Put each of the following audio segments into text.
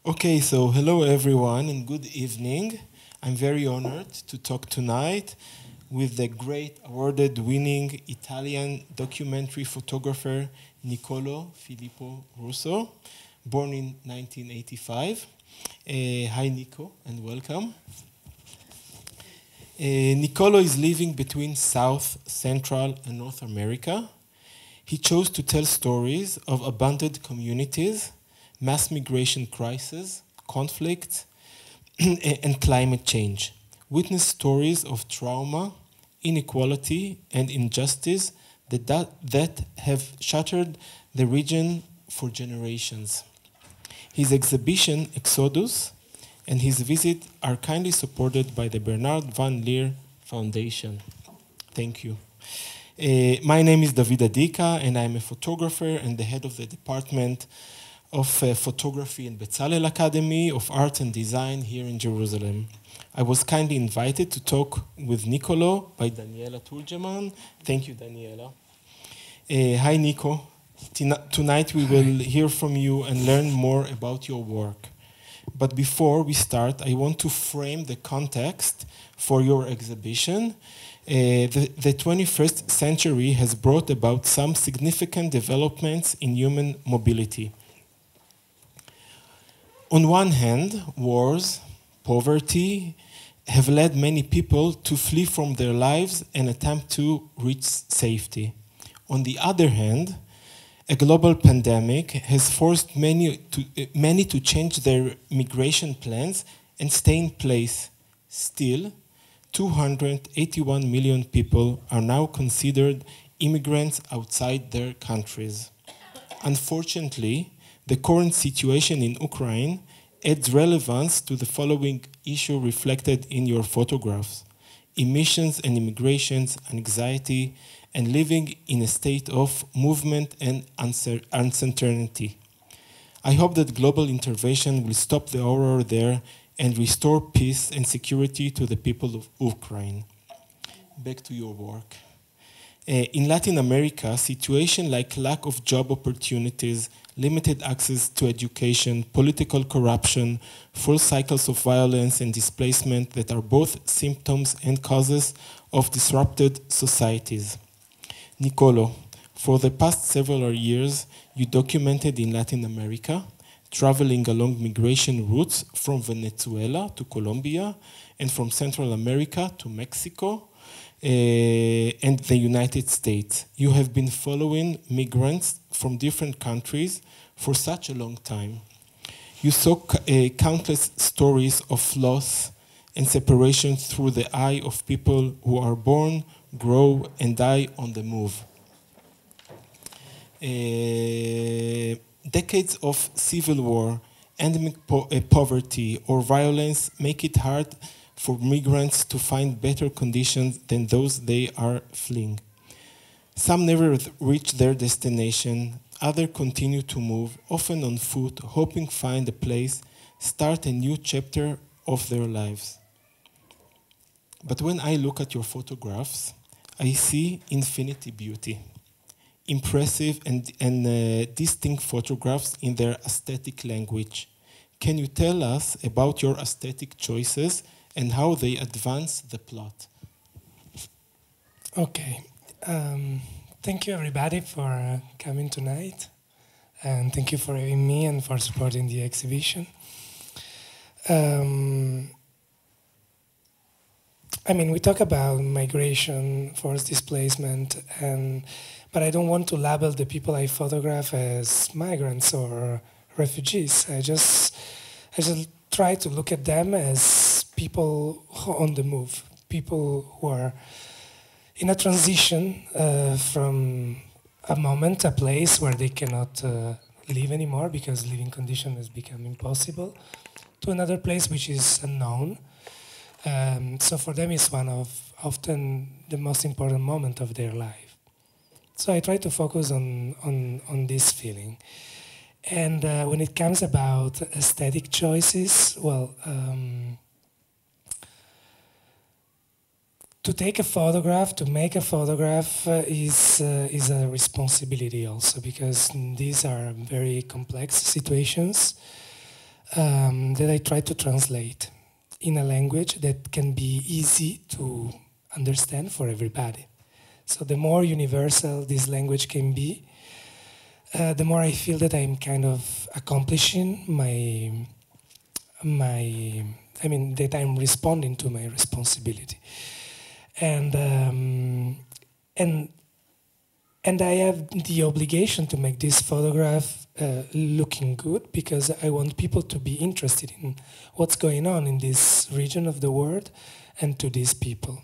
Okay, so hello everyone and good evening. I'm very honored to talk tonight with the great awarded-winning Italian documentary photographer Nicoló Filippo Rosso, born in 1985. Hi Nico and welcome. Nicoló is living between South, Central and North America. He chose to tell stories of abandoned communities, mass migration crisis, conflict, and climate change. Witness stories of trauma, inequality, and injustice that have shattered the region for generations. His exhibition, Exodus, and his visit are kindly supported by the Bernard van Leer Foundation. Thank you. My name is David Adika, and I'm a photographer and the head of the department of photography in Bezalel Academy of Art and Design here in Jerusalem. I was kindly invited to talk with Nicoló by Daniela Turgeman. Thank you, Daniela. Hi, Nico. Tonight we will hear from you and learn more about your work. But before we start, I want to frame the context for your exhibition. The 21st century has brought about some significant developments in human mobility. On one hand, wars, poverty have led many people to flee from their lives and attempt to reach safety. On the other hand, a global pandemic has forced many to change their migration plans and stay in place. Still, 281 million people are now considered immigrants outside their countries. Unfortunately, the current situation in Ukraine adds relevance to the following issue reflected in your photographs: emissions and immigrations, anxiety, and living in a state of movement and uncertainty. I hope that global intervention will stop the horror there and restore peace and security to the people of Ukraine. Back to your work. In Latin America, situations like lack of job opportunities, limited access to education, political corruption, full cycles of violence and displacement that are both symptoms and causes of disrupted societies. Nicoló, for the past several years, you documented in Latin America, traveling along migration routes from Venezuela to Colombia and from Central America to Mexico, and the United States. You have been following migrants from different countries for such a long time. You saw countless stories of loss and separation through the eye of people who are born, grow, and die on the move. Decades of civil war, endemic poverty, or violence make it hard for migrants to find better conditions than those they are fleeing. Some never reach their destination, others continue to move, often on foot, hoping to find a place, start a new chapter of their lives. But when I look at your photographs, I see infinity beauty. Impressive and distinct photographs in their aesthetic language. Can you tell us about your aesthetic choices and how they advance the plot? Okay. Thank you, everybody, for coming tonight. And thank you for having me and for supporting the exhibition. We talk about migration, forced displacement, but I don't want to label the people I photograph as migrants or refugees. I just try to look at them as people on the move, people who are in a transition from a moment, a place where they cannot live anymore because living condition has become impossible, to another place which is unknown. So for them it's one of often the most important moment of their life. So I try to focus on this feeling. And when it comes about aesthetic choices, to take a photograph, to make a photograph is a responsibility also, because these are very complex situations. that I try to translate in a language that can be easy to understand for everybody. So the more universal this language can be, the more I feel that I'm kind of accomplishing that I'm responding to my responsibility. And I have the obligation to make this photograph looking good, because I want people to be interested in what's going on in this region of the world and to these people.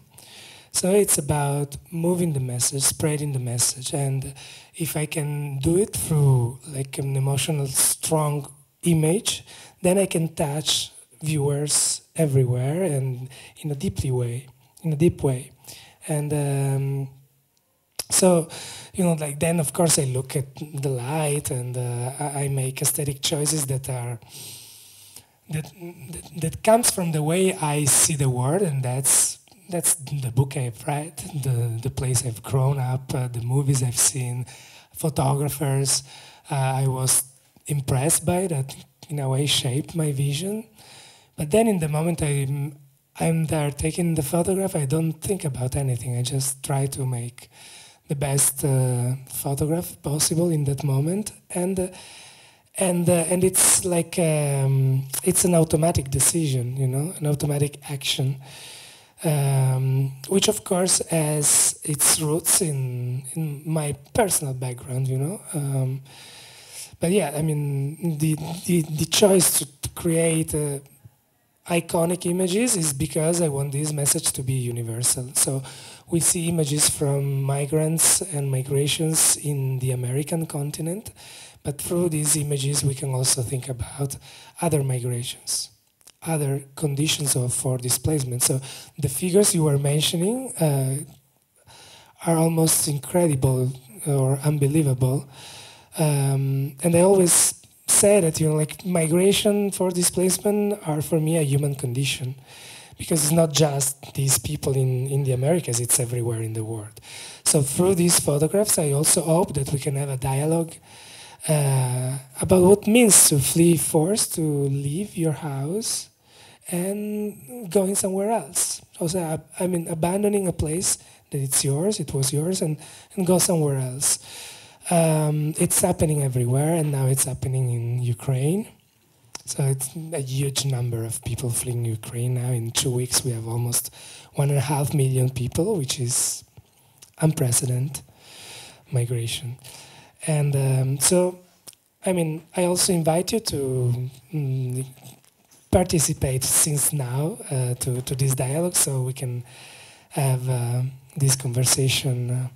So it's about moving the message, spreading the message, and if I can do it through like an emotional, strong image, then I can touch viewers everywhere and in a deep way. And so, like then of course I look at the light and I make aesthetic choices that comes from the way I see the world, and that's the book I've read, the place I've grown up, the movies I've seen, photographers I was impressed by that in a way shaped my vision. But then in the moment I'm there taking the photograph, I don't think about anything. I just try to make the best photograph possible in that moment, and it's like it's an automatic decision, an automatic action, which of course has its roots in my personal background, but yeah, I mean the choice to create iconic images is because I want this message to be universal. So we see images from migrants and migrations in the American continent, but through these images we can also think about other migrations, other conditions for displacement. So the figures you were mentioning are almost incredible or unbelievable. And I always say that, like migration for displacement are for me a human condition, because it's not just these people in the Americas, it's everywhere in the world. So through these photographs, I also hope that we can have a dialogue about what it means to flee forced, to leave your house and going somewhere else. Also, abandoning a place that it was yours, and go somewhere else. It's happening everywhere, and now it's happening in Ukraine. So it's a huge number of people fleeing Ukraine now. In 2 weeks, we have almost 1.5 million people, which is unprecedented migration. And I also invite you to participate since now to this dialogue, so we can have this conversation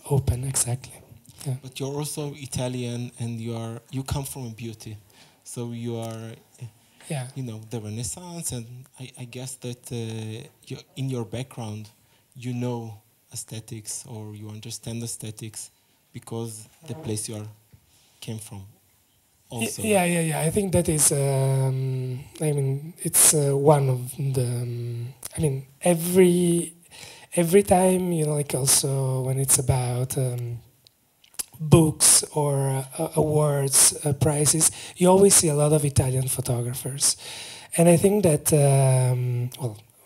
open, exactly. Yeah. But you're also Italian, and you come from beauty, so you are, the Renaissance, and I guess that in your background, aesthetics, or you understand aesthetics because the place you came from. Also. Yeah. I think that is. It's one of the. Every time, like also when it's about books or awards, prizes, you always see a lot of Italian photographers. And I think that,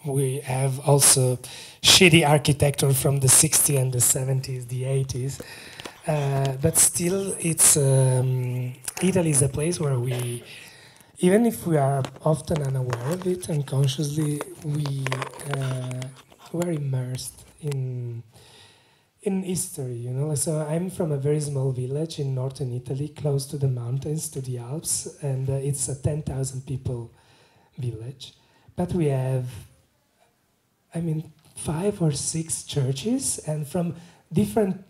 we have also shitty architecture from the 60s and the 70s, the 80s. But still, it's Italy is a place where we, even if we are often unaware of it unconsciously, we're immersed in history, So I'm from a very small village in northern Italy, close to the mountains, to the Alps, and it's a 10,000 people village. But we have, 5 or 6 churches, and from different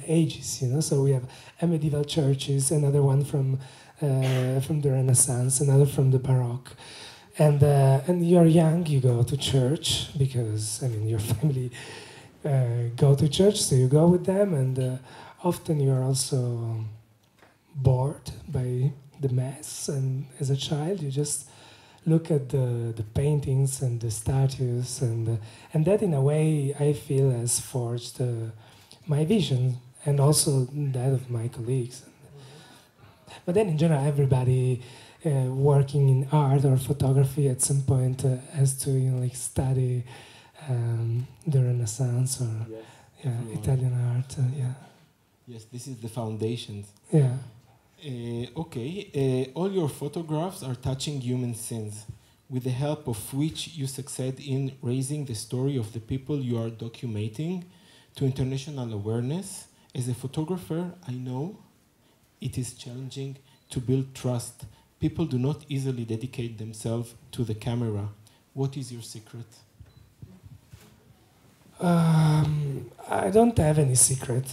ages, So we have a medieval churches, another one from the Renaissance, another from the Baroque. And you're young, you go to church because your family go to church, so you go with them, and often you're also bored by the mass. And as a child, you just look at the paintings and the statues, and that in a way I feel has forged my vision, and also that of my colleagues. But then in general, everybody working in art or photography at some point has to like study the Renaissance or Italian art. Yes, this is the foundations. Yeah. Okay, all your photographs are touching human sins, with the help of which you succeed in raising the story of the people you are documenting to international awareness. As a photographer, I know it is challenging to build trust. People do not easily dedicate themselves to the camera. What is your secret? I don't have any secret,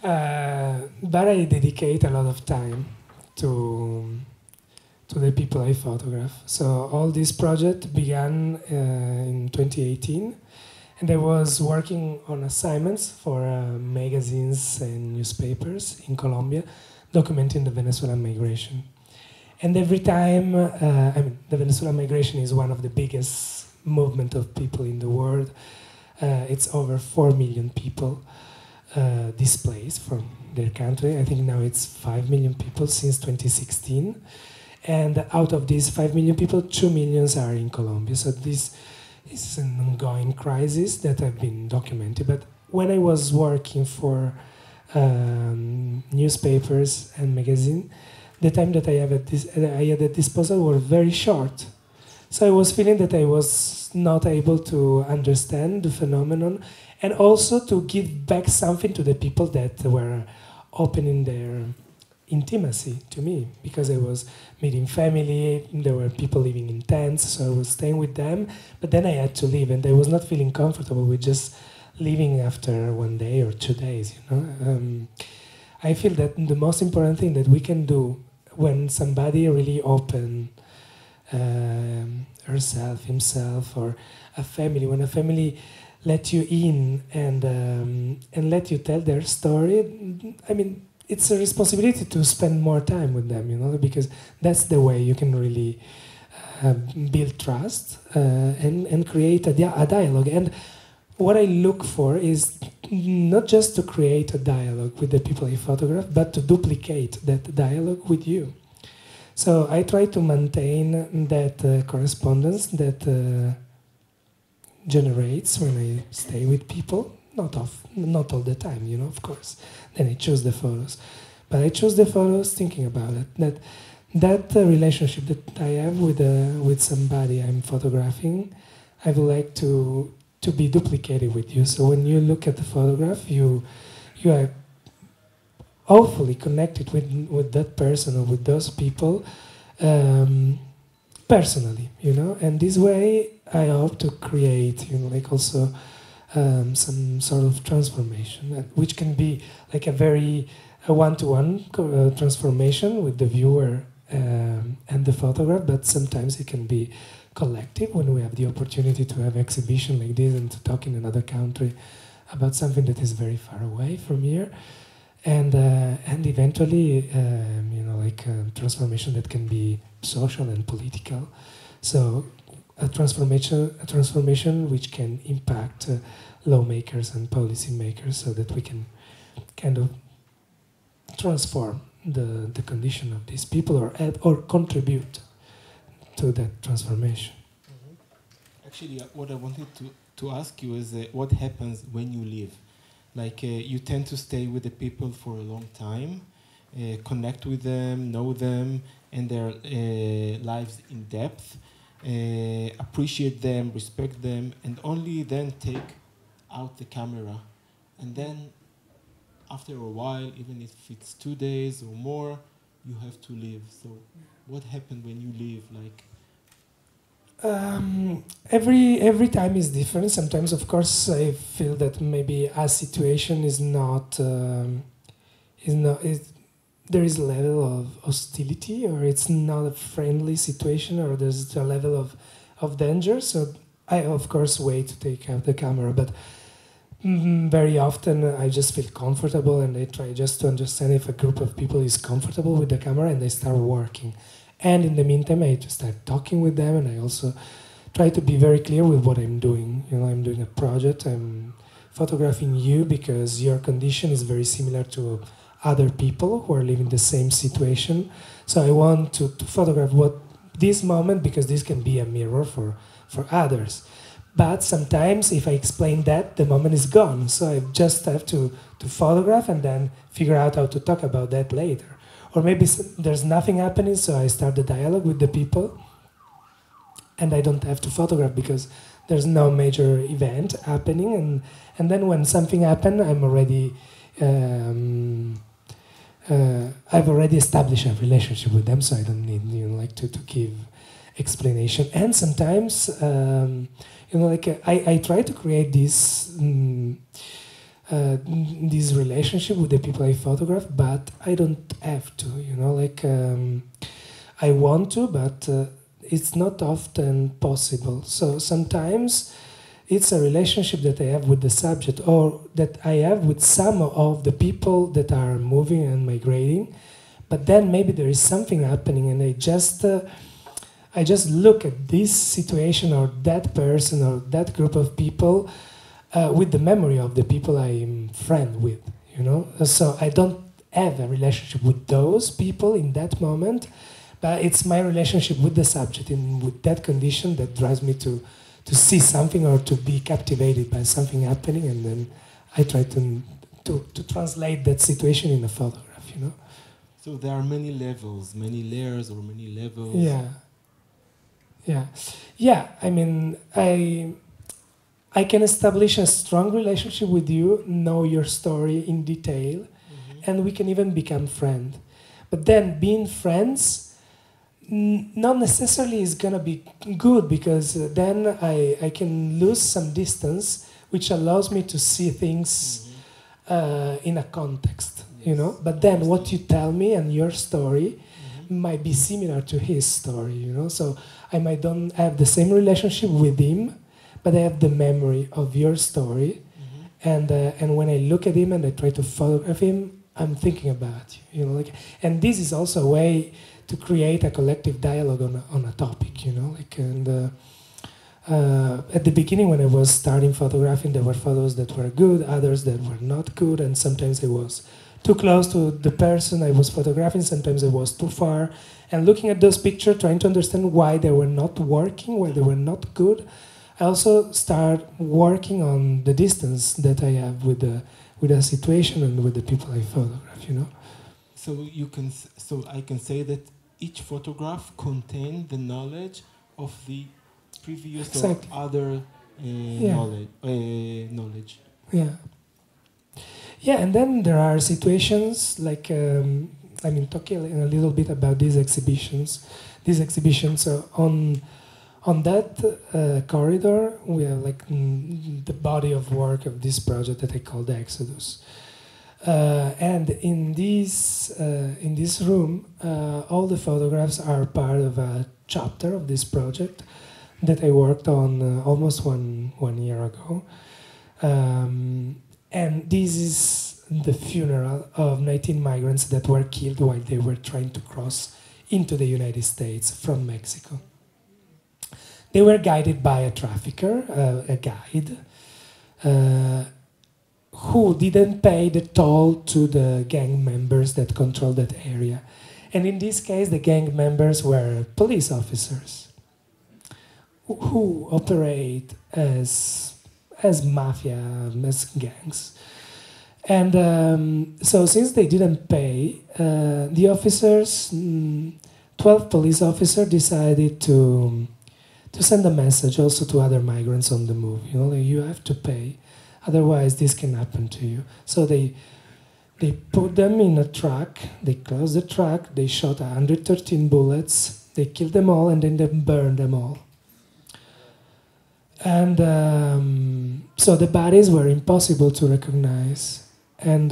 but I dedicate a lot of time to the people I photograph. So all this project began in 2018, and I was working on assignments for magazines and newspapers in Colombia, documenting the Venezuelan migration. And every time, the Venezuelan migration is one of the biggest movement of people in the world. It's over 4 million people displaced from their country. I think now it's 5 million people since 2016. And out of these 5 million people, 2 million are in Colombia. So this is an ongoing crisis that I've been documenting. But when I was working for newspapers and magazine, the time that I had at disposal were very short. So I was feeling that I was not able to understand the phenomenon and also to give back something to the people that were opening their intimacy to me, because I was meeting family, there were people living in tents, so I was staying with them, but then I had to leave and I was not feeling comfortable with just leaving after 1 day or 2 days, you know. I feel that the most important thing that we can do when somebody really open herself, himself, or a family, when a family let you in and let you tell their story, I mean, it's a responsibility to spend more time with them, you know, because that's the way you can really build trust and create a dialogue. And what I look for is not just to create a dialogue with the people I photograph, but to duplicate that dialogue with you. So I try to maintain that correspondence that generates when I stay with people. Not all the time, you know, of course. Then I choose the photos. But I choose the photos thinking about it. That relationship that I have with somebody I'm photographing, I would like to be duplicated with you. So when you look at the photograph, you are hopefully connected with that person or with those people personally, you know. And this way, I hope to create, you know, like also some sort of transformation, which can be like a one-to-one transformation with the viewer and the photograph, but sometimes it can be collective when we have the opportunity to have exhibition like this and to talk in another country about something that is very far away from here, and eventually, you know, like a transformation that can be social and political. So a transformation which can impact lawmakers and policymakers, so that we can kind of transform the condition of these people or contribute to that transformation. Actually, what I wanted to ask you is what happens when you leave? Like you tend to stay with the people for a long time, connect with them, know them and their lives in depth, appreciate them, respect them, and only then take out the camera. And then after a while, even if it's 2 days or more, you have to leave. So what happened when you leave? Like every time is different. Sometimes, of course, I feel that maybe a situation is not there is a level of hostility, or it's not a friendly situation, or there's a level of danger. So I, of course, wait to take out the camera. But very often I just feel comfortable and I try just to understand if a group of people is comfortable with the camera, and they start working. And in the meantime, I just start talking with them, and I also try to be very clear with what I'm doing. You know, I'm doing a project, I'm photographing you because your condition is very similar to other people who are living the same situation. So I want to photograph what this moment, because this can be a mirror for others. But sometimes if I explain that, the moment is gone. So I just have to photograph and then figure out how to talk about that later. Or maybe there's nothing happening, so I start the dialogue with the people and I don't have to photograph because there's no major event happening. And then when something happens, I'm already... I've already established a relationship with them, so I don't need to give explanation. And sometimes I try to create this relationship with the people I photograph, but I don't have to. I want to, but it's not often possible. So sometimes it's a relationship that I have with the subject, or that I have with some of the people that are moving and migrating. But then maybe there is something happening, and I just look at this situation or that person or that group of people with the memory of the people I'm friend with. So I don't have a relationship with those people in that moment, but it's my relationship with the subject and with that condition that drives me to see something or to be captivated by something happening, and then I try to translate that situation in a photograph, So there are many levels, many layers or many levels. Yeah. I mean, I can establish a strong relationship with you, know your story in detail, and we can even become friends. But then being friends not necessarily is gonna be good, because then I can lose some distance, which allows me to see things in a context, But then what you tell me and your story might be similar to his story, So I might don't have the same relationship with him, but I have the memory of your story, and when I look at him and I try to photograph him, I'm thinking about you, and this is also a way to create a collective dialogue on a topic, And at the beginning, when I was starting photographing, there were photos that were good, others that were not good, and sometimes I was too close to the person I was photographing, sometimes I was too far. And looking at those pictures, trying to understand why they were not working, why they were not good, I also start working on the distance that I have with the situation and with the people I photograph, So I can say that each photograph contains the knowledge of the previous or other knowledge. Yeah, and then there are situations like, talking a little bit about these exhibitions. These exhibitions on that corridor, we have the body of work of this project that I call the Exodus. And in this room, all the photographs are part of a chapter of this project that I worked on almost one year ago. And this is the funeral of 19 migrants that were killed while they were trying to cross into the United States from Mexico. They were guided by a trafficker, a guide, who didn't pay the toll to the gang members that controlled that area. And in this case, the gang members were police officers who operate as mafia, as gangs. And so since they didn't pay, the officers, 12 police officers, decided to send a message also to other migrants on the move. You have to pay. Otherwise, this can happen to you. So they put them in a truck, they closed the truck, they shot 113 bullets, they killed them all, and then they burned them all. And so the bodies were impossible to recognize. And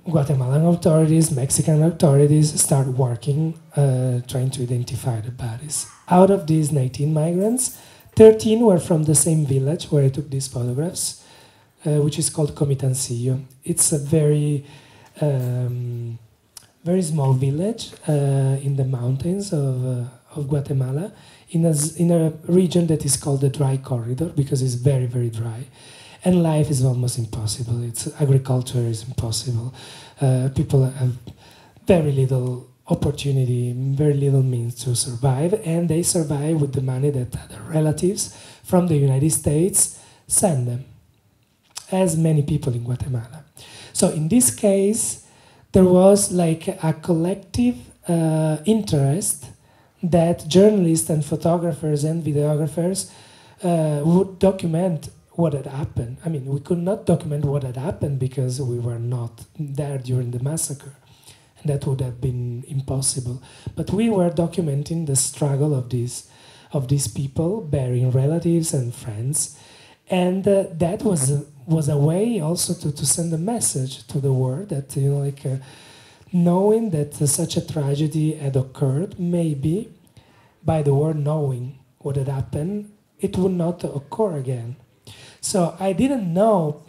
Guatemalan authorities, Mexican authorities start working, trying to identify the bodies. Out of these 19 migrants, 13 were from the same village where I took these photographs, which is called Comitancillo. It's a very small village in the mountains of Guatemala, in a region that is called the dry corridor, because it's very, very dry. and life is almost impossible. Agriculture is impossible. People have very little opportunity, very little means to survive, and they survive with the money that their relatives from the United States send them, as many people in Guatemala. So in this case, there was like a collective interest that journalists and photographers and videographers would document what had happened. I mean, we could not document what had happened because we were not there during the massacre. And that would have been impossible. But we were documenting the struggle of these people, bearing relatives and friends. And that was a way also to send a message to the world that, you know, like knowing that such a tragedy had occurred, maybe by the world knowing what had happened, it would not occur again. So I didn't know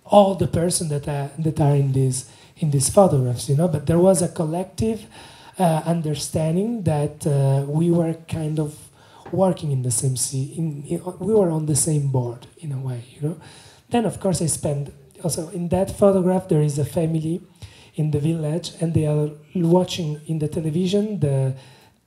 all the persons that are in these photographs, you know, but there was a collective understanding that we were kind of working in the same we were on the same board in a way, you know. Then of course I spent also in that photograph there is a family in the village and they are watching in the television the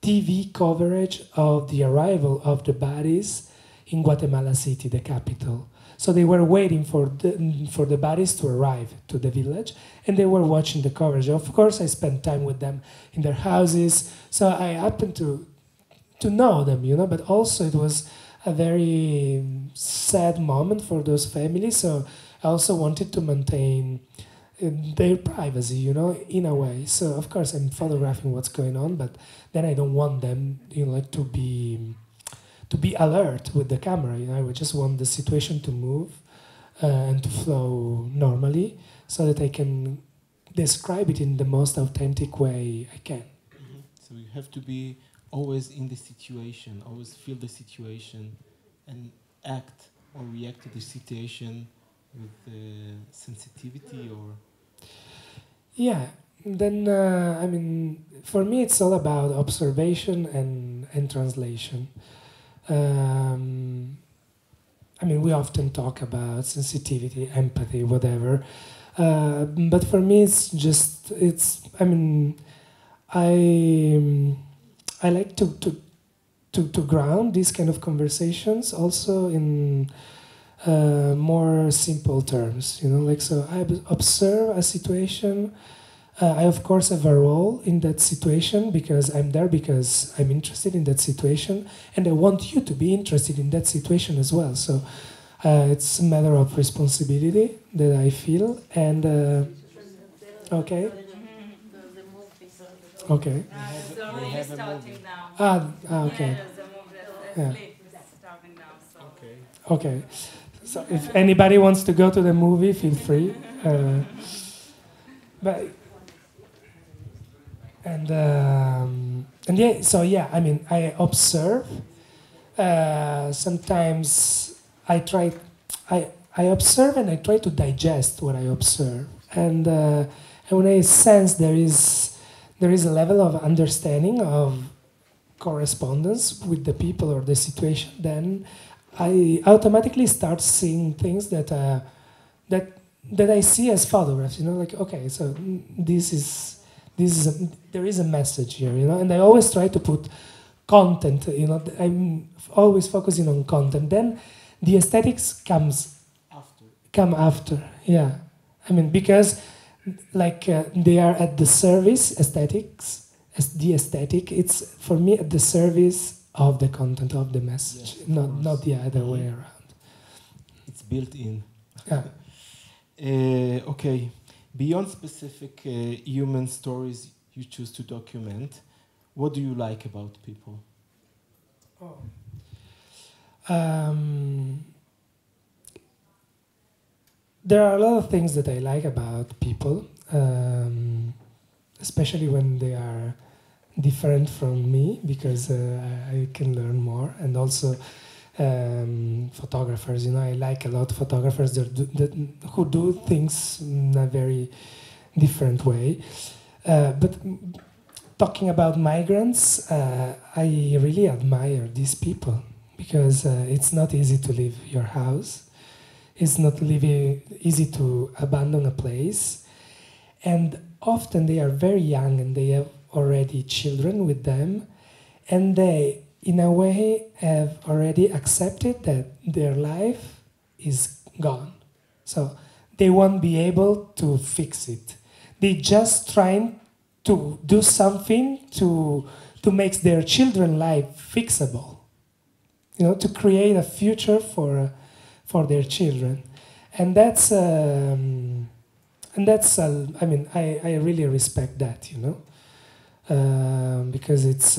TV coverage of the arrival of the bodies in Guatemala City, the capital. So they were waiting for the bodies to arrive to the village, and they were watching the coverage. Of course, I spent time with them in their houses, so I happened to know them, you know. But also, it was a very sad moment for those families. So I also wanted to maintain their privacy, you know, in a way. So of course, I'm photographing what's going on, but then I don't want them, you know, like to be alert with the camera, you know. I just want the situation to move and to flow normally so that I can describe it in the most authentic way I can. Mm-hmm. So you have to be always in the situation, always feel the situation and act or react to the situation with sensitivity or... Yeah, then, I mean, for me it's all about observation and translation. I mean, we often talk about sensitivity, empathy, whatever. But for me, I mean, I like to ground these kind of conversations also in more simple terms, you know, like, so I observe a situation. I, of course, have a role in that situation because I'm there because I'm interested in that situation, and I want you to be interested in that situation as well. So it's a matter of responsibility that I feel, and okay. Okay. So we're starting now. Okay. The move Yeah. that's starting now. So. Okay. So if anybody wants to go to the movie, feel free. But. And yeah, so yeah, I mean, I observe. Sometimes I observe and I try to digest what I observe. And when I sense there is a level of understanding of correspondence with the people or the situation, then I automatically start seeing things that I see as photographs. You know, like, okay, so there is a message here, you know, and I always try to put content, you know, I'm always focusing on content. Then the aesthetics come after, yeah. I mean, because like they are at the service, aesthetics, as the aesthetic, it's for me at the service of the content of the message, yes, not the other way around. It's built in. Yeah. Okay. Beyond specific human stories you choose to document, what do you like about people? Oh. There are a lot of things that I like about people, especially when they are different from me, because I can learn more. And also photographers, you know, I like a lot of photographers who do things in a very different way. But talking about migrants, I really admire these people because it's not easy to leave your house. it's not easy to abandon a place. And often they are very young and they have already children with them. And they, in a way, have already accepted that their life is gone. So they won't be able to fix it. They're just trying to do something to make their children's life fixable. You know, to create a future for their children. And that's I mean, I really respect that, you know, because it's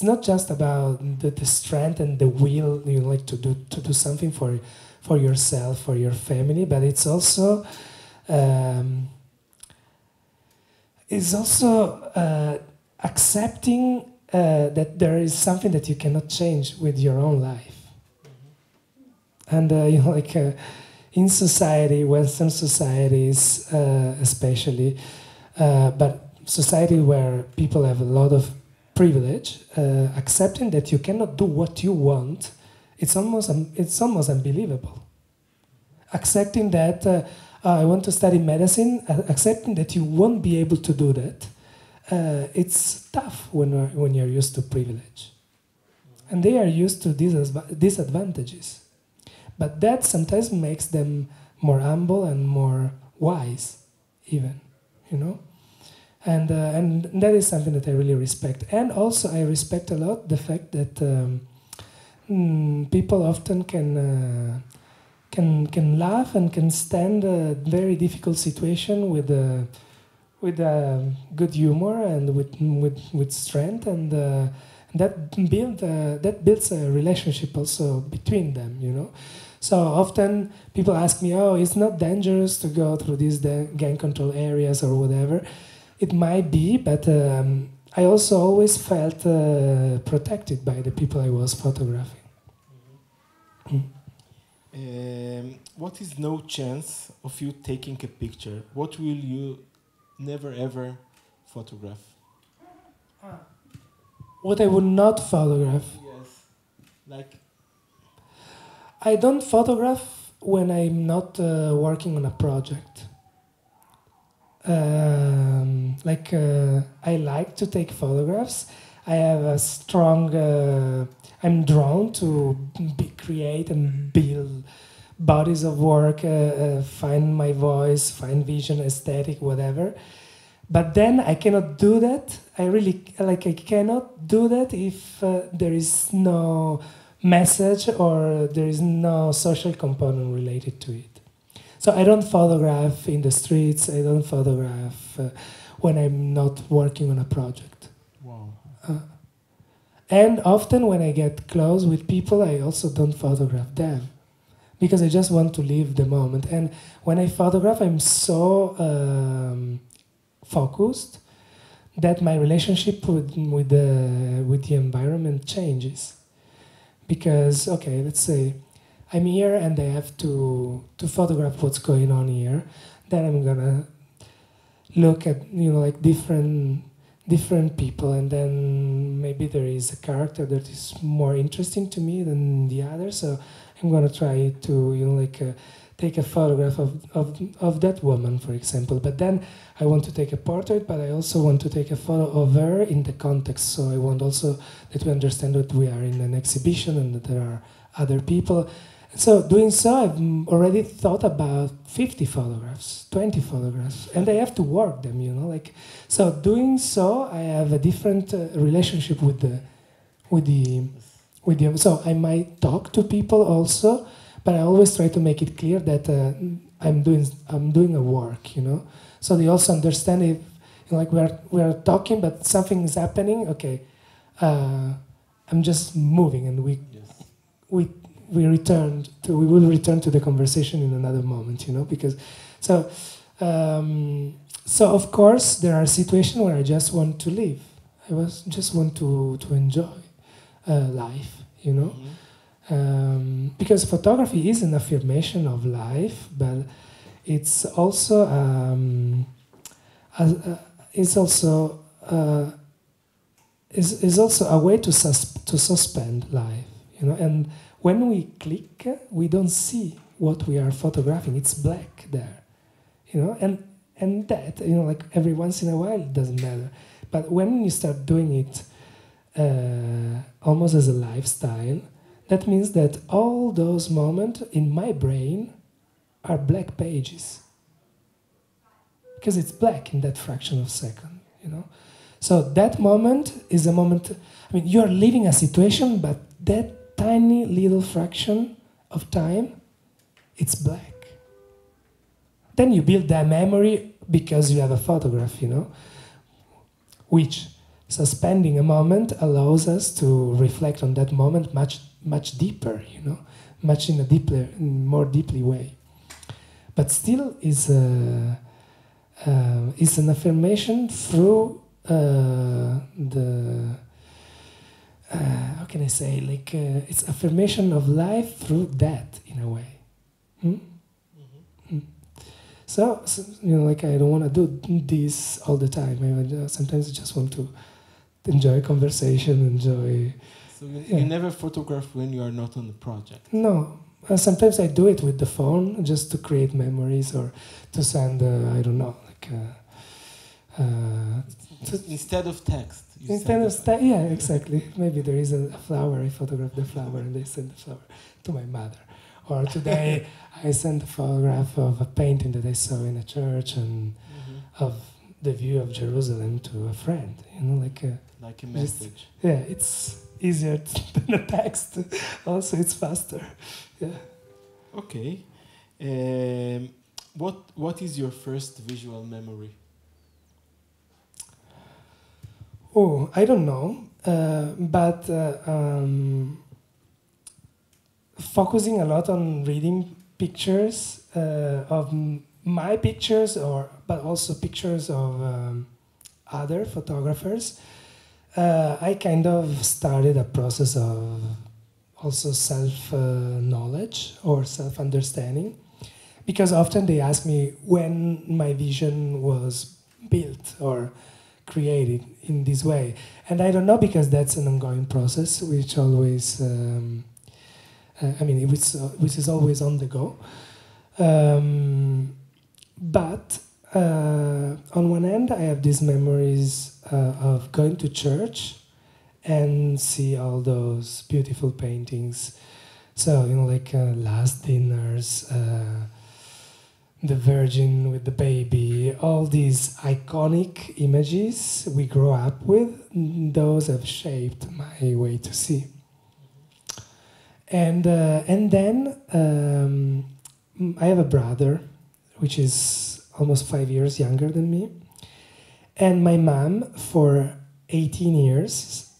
not just about the strength and the will, you know, like to do something for yourself, for your family, but it's also accepting that there is something that you cannot change with your own life. And you know, like in society, Western societies especially, but society where people have a lot of privilege, accepting that you cannot do what you want, it's almost unbelievable. Accepting that I want to study medicine, accepting that you won't be able to do that, it's tough when you're used to privilege. And they are used to disadvantages. But that sometimes makes them more humble and more wise, even, you know? And that is something that I really respect. And also I respect a lot the fact that people often can laugh and can stand a very difficult situation with good humor and with strength, and that builds a relationship also between them, you know. So often people ask me, "Oh, it's not dangerous to go through these gang control areas or whatever." It might be, but I also always felt protected by the people I was photographing. What is no chance of you taking a picture? What will you never ever photograph? What I would not photograph? Yes. Like, I don't photograph when I'm not working on a project. I like to take photographs. I have a strong, I'm drawn to create and build bodies of work, find my voice, find vision, aesthetic, whatever. But then I cannot do that. I cannot do that if there is no message or there is no social component related to it. So I don't photograph in the streets. I don't photograph when I'm not working on a project. Wow. And often when I get close with people, I also don't photograph them because I just want to live the moment. And when I photograph, I'm so focused that my relationship with the environment changes. Because, okay, let's say I'm here and I have to photograph what's going on here. Then I'm gonna look at, you know, like different people, and then maybe there is a character that is more interesting to me than the other. So I'm gonna try to, you know, like take a photograph of that woman, for example. But then I want to take a portrait, but I also want to take a photo of her in the context. So I want also that we understand that we are in an exhibition and that there are other people. So doing so, I've already thought about 50 photographs, 20 photographs, and I have to work them, you know, like. So doing so, I have a different relationship with the. So I might talk to people also, but I always try to make it clear that I'm doing a work, you know. So they also understand if, you know, like we are talking, but something is happening. Okay, I'm just moving, and we will return to the conversation in another moment, you know, because so of course there are situations where I just want to live. Just want to enjoy life, you know. Because photography is an affirmation of life, but it's also a way to suspend life, you know. And when we click, we don't see what we are photographing. It's black there, you know, and that, you know, like every once in a while it doesn't matter. But when you start doing it almost as a lifestyle, that means that all those moments in my brain are black pages. Because it's black in that fraction of a second, you know. So that moment is a moment, I mean, you're living a situation, but that tiny little fraction of time, it's black. Then you build that memory because you have a photograph, you know, which suspending a moment allows us to reflect on that moment much deeper, you know, much in a deeper, more deeply way. But still is an affirmation through how can I say, like it's affirmation of life through that in a way. So, you know, like I don't want to do this all the time. Sometimes I just want to enjoy conversation, enjoy. So you never photograph when you are not on the project? No. Sometimes I do it with the phone just to create memories or to send, I don't know, like. Instead of text. Yeah, exactly. Maybe there is a flower, I photograph the flower and I send the flower to my mother. Or today I sent a photograph of a painting that I saw in a church and of the view of Jerusalem to a friend. You know, like a message. It's easier than a text. Also, it's faster. Yeah. Okay. What is your first visual memory? Oh, I don't know, but focusing a lot on reading pictures of my pictures, but also pictures of other photographers, I kind of started a process of also self-knowledge or self-understanding, because often they ask me when my vision was built or created in this way. And I don't know, because that's an ongoing process, which always, which is always on the go. But on one end, I have these memories of going to church and see all those beautiful paintings. So, you know, like last dinners, the Virgin with the baby, all these iconic images we grow up with, those have shaped my way to see. And then I have a brother, which is almost 5 years younger than me, and my mom for 18 years.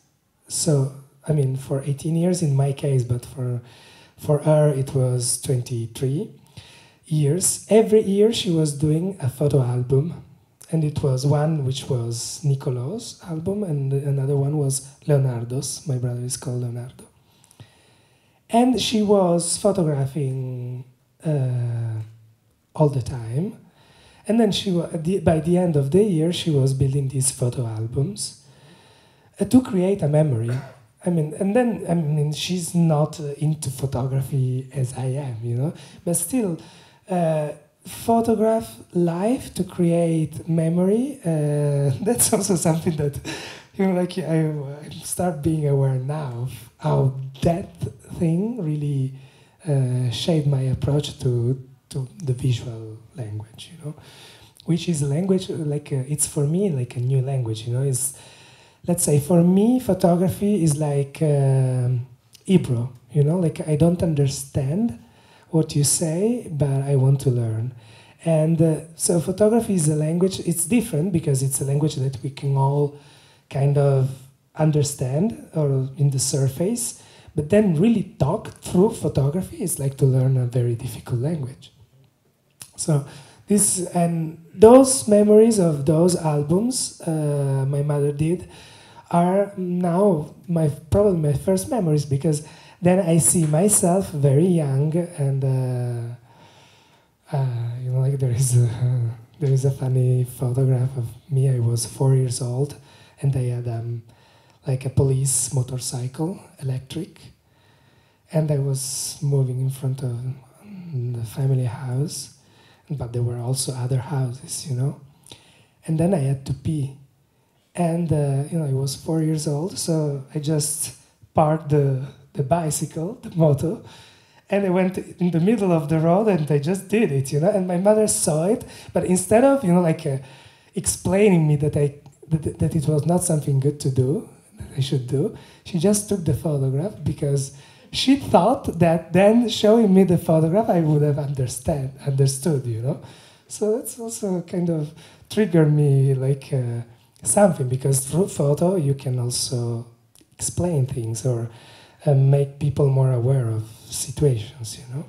So, I mean, for 18 years in my case, but for her it was 23 years. Every year she was doing a photo album, and it was one which was Nicoló's album, and another one was Leonardo's. My brother is called Leonardo. And she was photographing all the time. And then by the end of the year, she was building these photo albums to create a memory. She's not into photography as I am, you know, but still, photograph life to create memory. That's also something that, you know, like I start being aware now of how that thing really shaped my approach to the visual language, you know, which is a language like it's for me like a new language, you know. Is, let's say, for me, photography is like Hebrew, you know, like I don't understand what you say, but I want to learn. And so photography is a language. It's different because it's a language that we can all kind of understand or in the surface, but then really talk through photography is like to learn a very difficult language. So this, and those memories of those albums my mother did are now probably my first memories, because then I see myself very young, and you know, like there is a funny photograph of me. I was 4 years old, and I had like a police motorcycle, electric, and I was moving in front of the family house, but there were also other houses, you know. And then I had to pee. And, you know, I was 4 years old, so I just parked the bicycle, the moto, and I went in the middle of the road and I just did it, you know. And my mother saw it, but instead of, you know, like explaining me that that it was not something good to do, that I should do, she just took the photograph because she thought that then showing me the photograph I would have understood, you know. So that's also kind of triggered me like something, because through photo you can also explain things or make people more aware of situations, you know.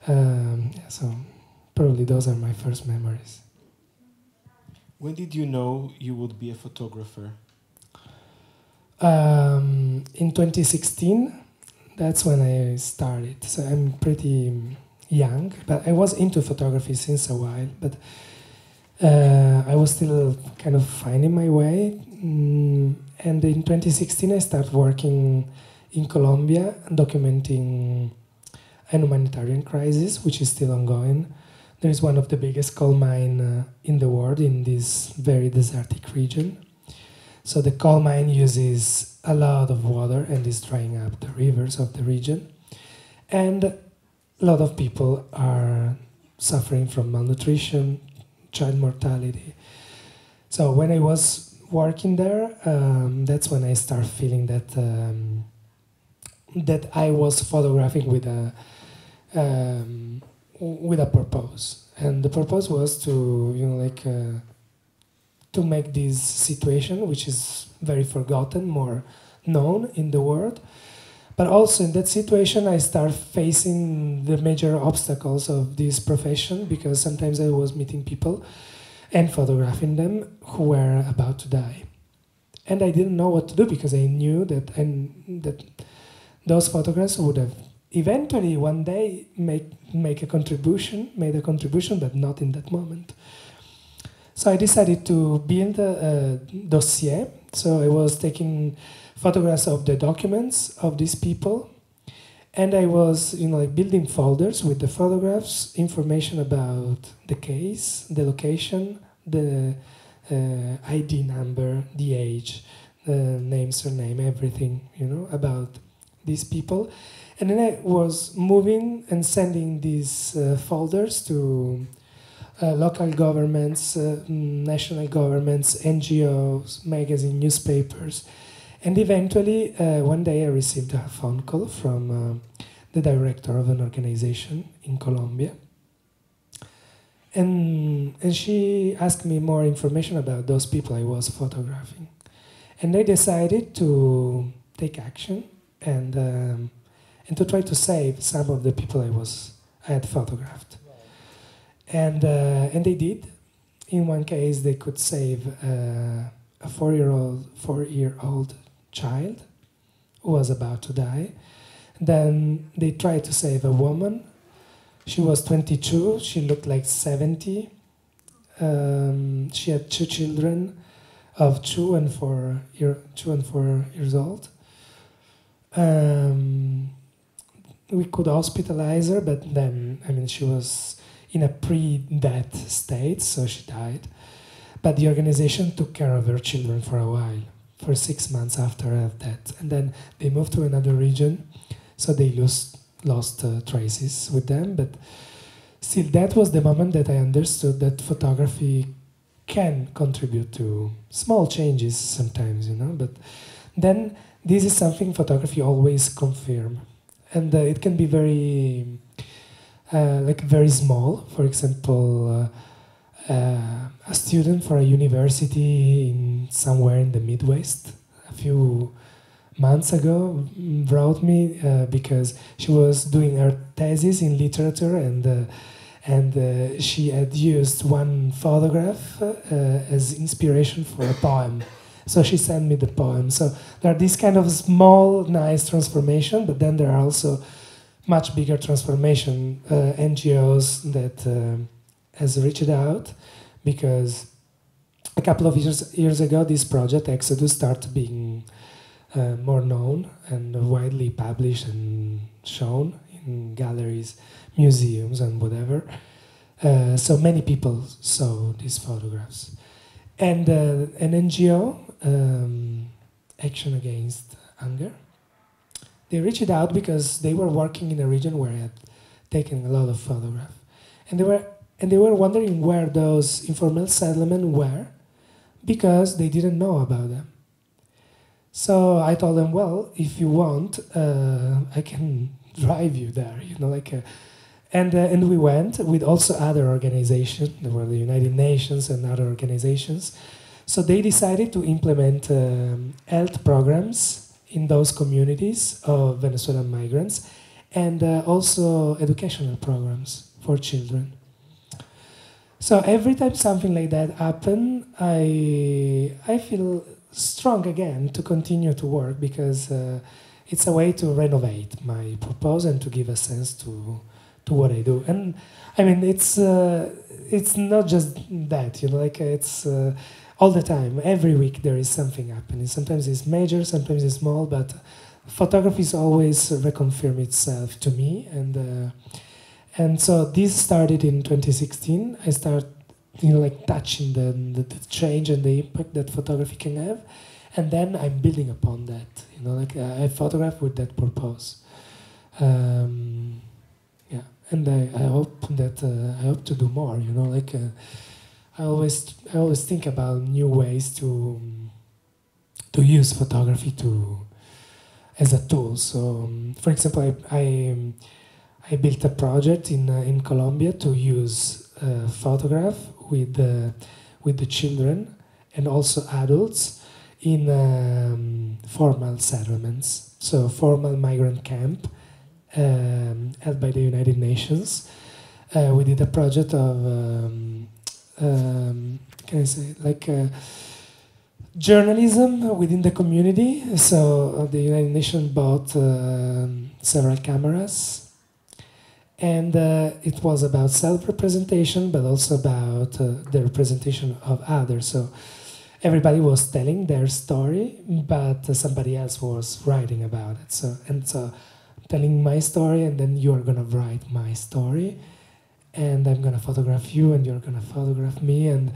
Yeah, so probably those are my first memories. When did you know you would be a photographer? In 2016, that's when I started. So I'm pretty young, but I was into photography since a while, but I was still kind of finding my way. And in 2016, I started working in Colombia, documenting an humanitarian crisis, which is still ongoing. There is one of the biggest coal mine in the world in this very desertic region. So the coal mine uses a lot of water and is drying up the rivers of the region. And a lot of people are suffering from malnutrition, child mortality. So when I was working there, that's when I started feeling that that I was photographing with a purpose, and the purpose was to, you know, like to make this situation, which is very forgotten, more known in the world. But also in that situation, I started facing the major obstacles of this profession, because sometimes I was meeting people and photographing them who were about to die, and I didn't know what to do, because I knew that those photographs would have eventually one day made a contribution, but not in that moment. So I decided to build a dossier. So I was taking photographs of the documents of these people, and I was, you know, like building folders with the photographs, information about the case, the location, the ID number, the age, the name, surname, everything, you know, about these people. And then I was moving and sending these folders to local governments, national governments, NGOs, magazine, newspapers. And eventually, one day I received a phone call from the director of an organization in Colombia. And she asked me more information about those people I was photographing. And I decided to take action and to try to save some of the people I had photographed. And they did. In one case, they could save a 4-year-old child who was about to die. Then they tried to save a woman. She was 22. She looked like 70. She had 2 children of 2 and 4 years old. We could hospitalize her, but then, I mean, she was in a pre-death state, so she died. But the organization took care of her children for a while, for 6 months after her death. And then they moved to another region, so they lost traces with them. But still, that was the moment that I understood that photography can contribute to small changes sometimes, you know. But then this is something photography always confirms. And it can be very, very small. For example, a student for a university somewhere in the Midwest a few months ago wrote me because she was doing her thesis in literature, and she had used one photograph as inspiration for a poem. So she sent me the poem. So there are these kind of small, nice transformation, but then there are also much bigger transformation. NGOs that has reached out, because a couple of years ago, this project, Exodus, started being more known and widely published and shown in galleries, museums, and whatever. So many people saw these photographs. And an NGO, Action Against Hunger, they reached out because they were working in a region where I had taken a lot of photographs. And they were wondering where those informal settlements were because they didn't know about them. So I told them, well, if you want, I can drive you there, and we went with also other organizations. There were the United Nations and other organizations. So they decided to implement health programs in those communities of Venezuelan migrants, and also educational programs for children. So every time something like that happens, I feel strong again to continue to work, because it's a way to renovate my purpose and to give a sense to what I do. And I mean, it's not just that, it's all the time. Every week there is something happening. Sometimes it's major, sometimes it's small, but photography is always reconfirm itself to me. And so this started in 2016. I started, touching the change and the impact that photography can have, and then I'm building upon that. I photograph with that purpose. And I hope that I hope to do more. I always think about new ways to use photography as a tool. So, for example, I built a project in Colombia to use photograph with the children and also adults in formal settlements, so formal migrant camp held by the United Nations. We did a project of journalism within the community. So the United Nations bought several cameras. And it was about self-representation, but also about the representation of others. So everybody was telling their story, but somebody else was writing about it. So telling my story, and then you are gonna write my story, and I'm gonna photograph you, and you're gonna photograph me, and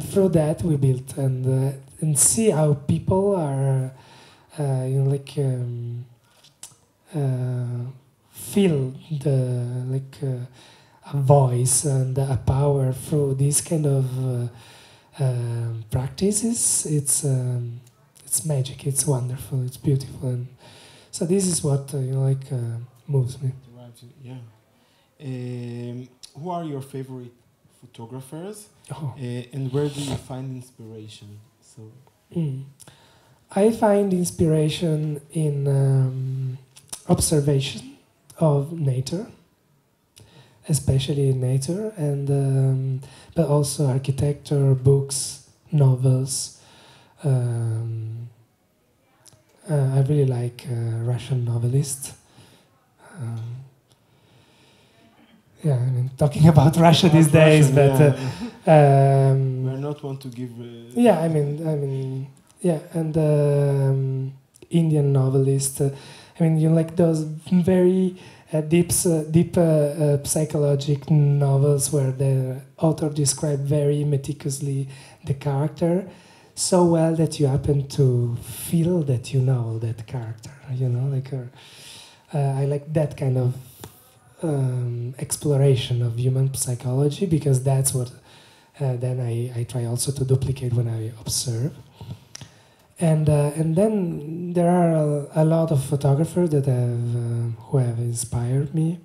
through that we built and see how people are, feel a voice and a power through these kind of practices. It's magic. It's wonderful. It's beautiful, and so this is what moves me. Yeah. Who are your favorite photographers, and where do you find inspiration? I find inspiration in observation of nature, especially in nature, and but also architecture, books, novels. I really like Russian novelists. Talking about Russia these days, but we're not want to give. And Indian novelists. Those very deep psychological novels where the author describes very meticulously the character so well that you happen to feel that you know that character. I like that kind of exploration of human psychology, because that's what then I try also to duplicate when I observe. And then there are a lot of photographers that who have inspired me.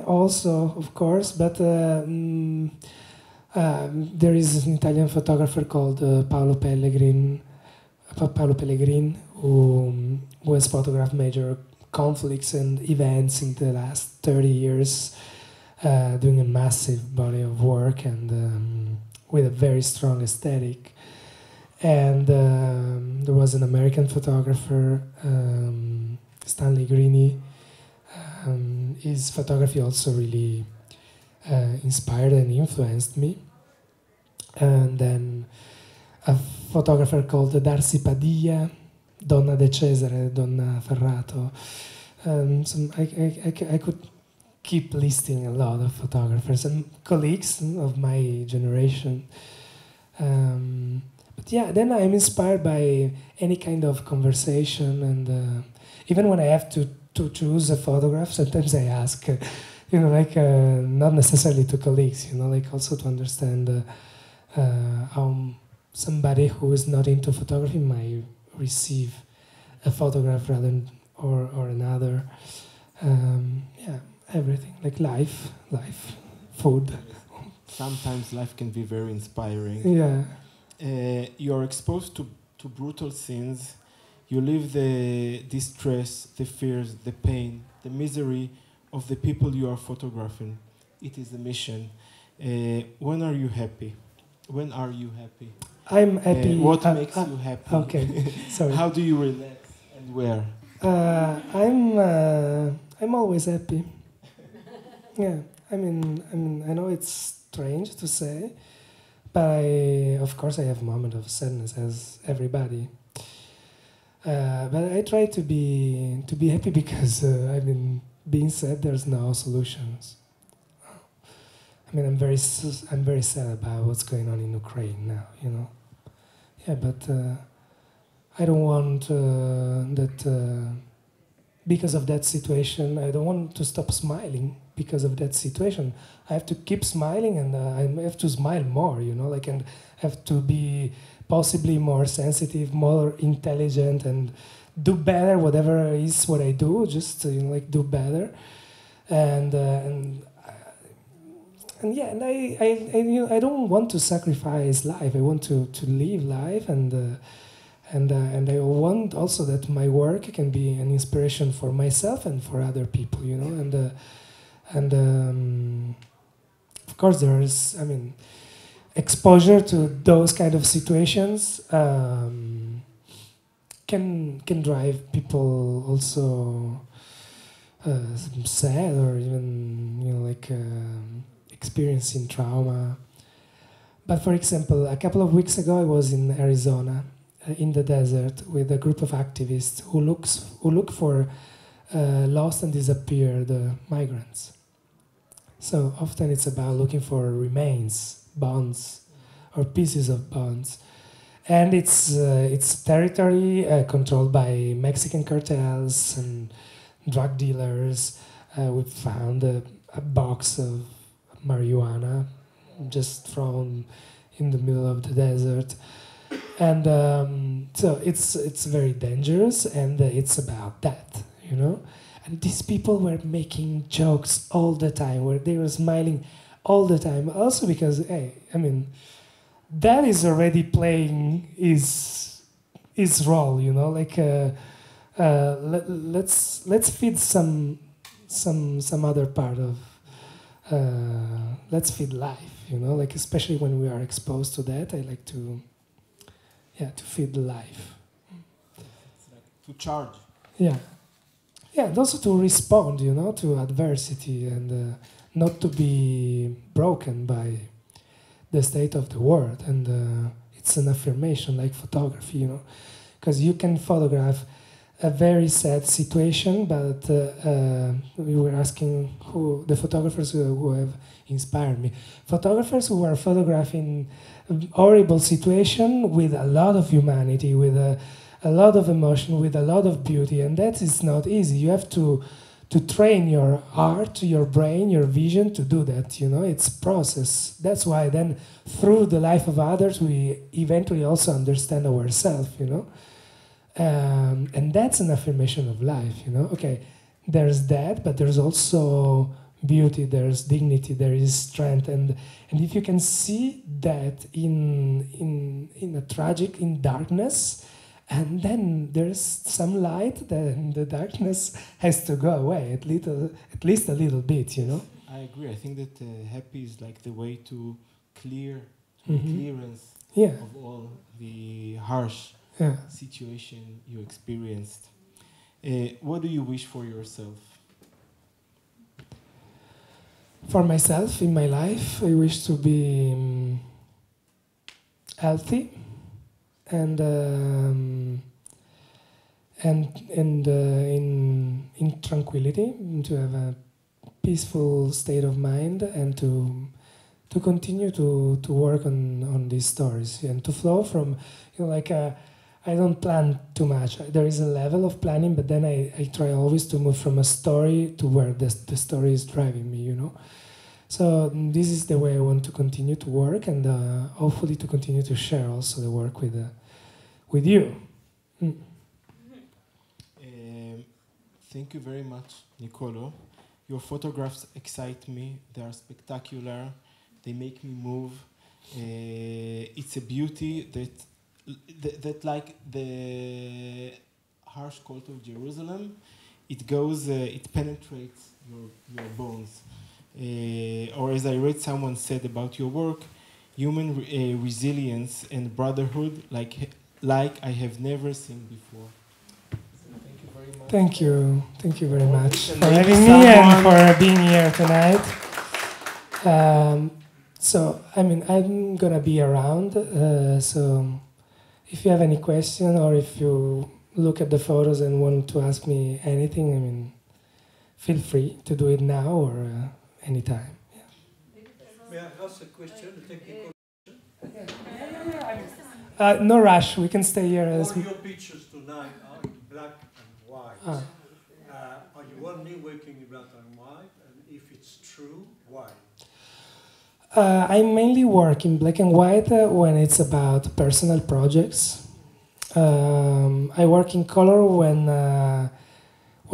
Also, of course, but there is an Italian photographer called Paolo Pellegrin, who has photographed major conflicts and events in the last 30 years. Doing a massive body of work and with a very strong aesthetic. And there was an American photographer, Stanley Greene. His photography also really inspired and influenced me. And then a photographer called Darcy Padilla, Donna De Cesare, Donna Ferrato. I could keep listing a lot of photographers and colleagues of my generation. But yeah, then I'm inspired by any kind of conversation, and even when I have to choose a photograph, sometimes I ask, not necessarily to colleagues, also to understand how somebody who is not into photography might receive a photograph rather or another. Everything, like life, food. Sometimes life can be very inspiring. Yeah. You're exposed to brutal scenes. You live the distress, the fears, the pain, the misery of the people you are photographing. It is a mission. When are you happy? When are you happy? I'm happy. What makes you happy? Okay, sorry. How do you relax and where? I'm always happy. Yeah, I know it's strange to say, but of course I have moments of sadness as everybody. But I try to be happy because being sad, there's no solutions. I'm very sad about what's going on in Ukraine now. Yeah, but I don't want that. Because of that situation, I don't want to stop smiling because of that situation. I have to keep smiling, and I have to smile more, and have to be possibly more sensitive, more intelligent, and do better, whatever is what I do, just do better. And I don't want to sacrifice life. I want to live life, and I want also that my work can be an inspiration for myself and for other people, and of course there is, exposure to those kind of situations can drive people also sad, or even experiencing trauma. But for example, a couple of weeks ago I was in Arizona, in the desert, with a group of activists who look for lost and disappeared migrants. So often it's about looking for remains, bones, or pieces of bones, and it's territory controlled by Mexican cartels and drug dealers. We found a box of marijuana just thrown in the middle of the desert. And so it's very dangerous, and it's about that, And these people were making jokes all the time, where they were smiling all the time. Also because, that is already playing his role, let's feed some other part of. Let's feed life, especially when we are exposed to that. I like to feed the life. To charge. Yeah, and also to respond, to adversity, and not to be broken by the state of the world. And it's an affirmation, like photography, because you can photograph a very sad situation, but we were asking who the photographers who have inspired me. Photographers who are photographing horrible situation with a lot of humanity, with a lot of emotion, with a lot of beauty, and that is not easy. You have to train your heart, your brain, your vision to do that. It's a process. That's why then through the life of others we eventually also understand ourselves. And that's an affirmation of life. Okay, there's that, but there's also beauty, there's dignity, there is strength, and if you can see that in darkness, and then there's some light, then the darkness has to go away at least a little bit. I agree. I think that happy is like the way to clearance of all the harsh situation you experienced. What do you wish for yourself? For myself, in my life, I wish to be healthy and in tranquility, to have a peaceful state of mind, and to continue to work on these stories and to flow from, I don't plan too much. There is a level of planning, but then I try always to move from a story to where the story is driving me, So this is the way I want to continue to work, and hopefully to continue to share also the work with you. Thank you very much, Nicolò. Your photographs excite me. They are spectacular. They make me move. It's a beauty that like the harsh cold of Jerusalem, it penetrates your bones. Or as I read, someone said about your work, human resilience and brotherhood, like I have never seen before. Thank you very much for having me and for being here tonight. So, I'm gonna be around, so if you have any question or if you look at the photos and want to ask me anything, feel free to do it now or anytime. Yeah. May I ask a question, a technical question? No rush, we can stay here. All your pictures tonight are in black and white. Are you only working in black and white? And if it's true, why? I mainly work in black and white when it's about personal projects. I work in color when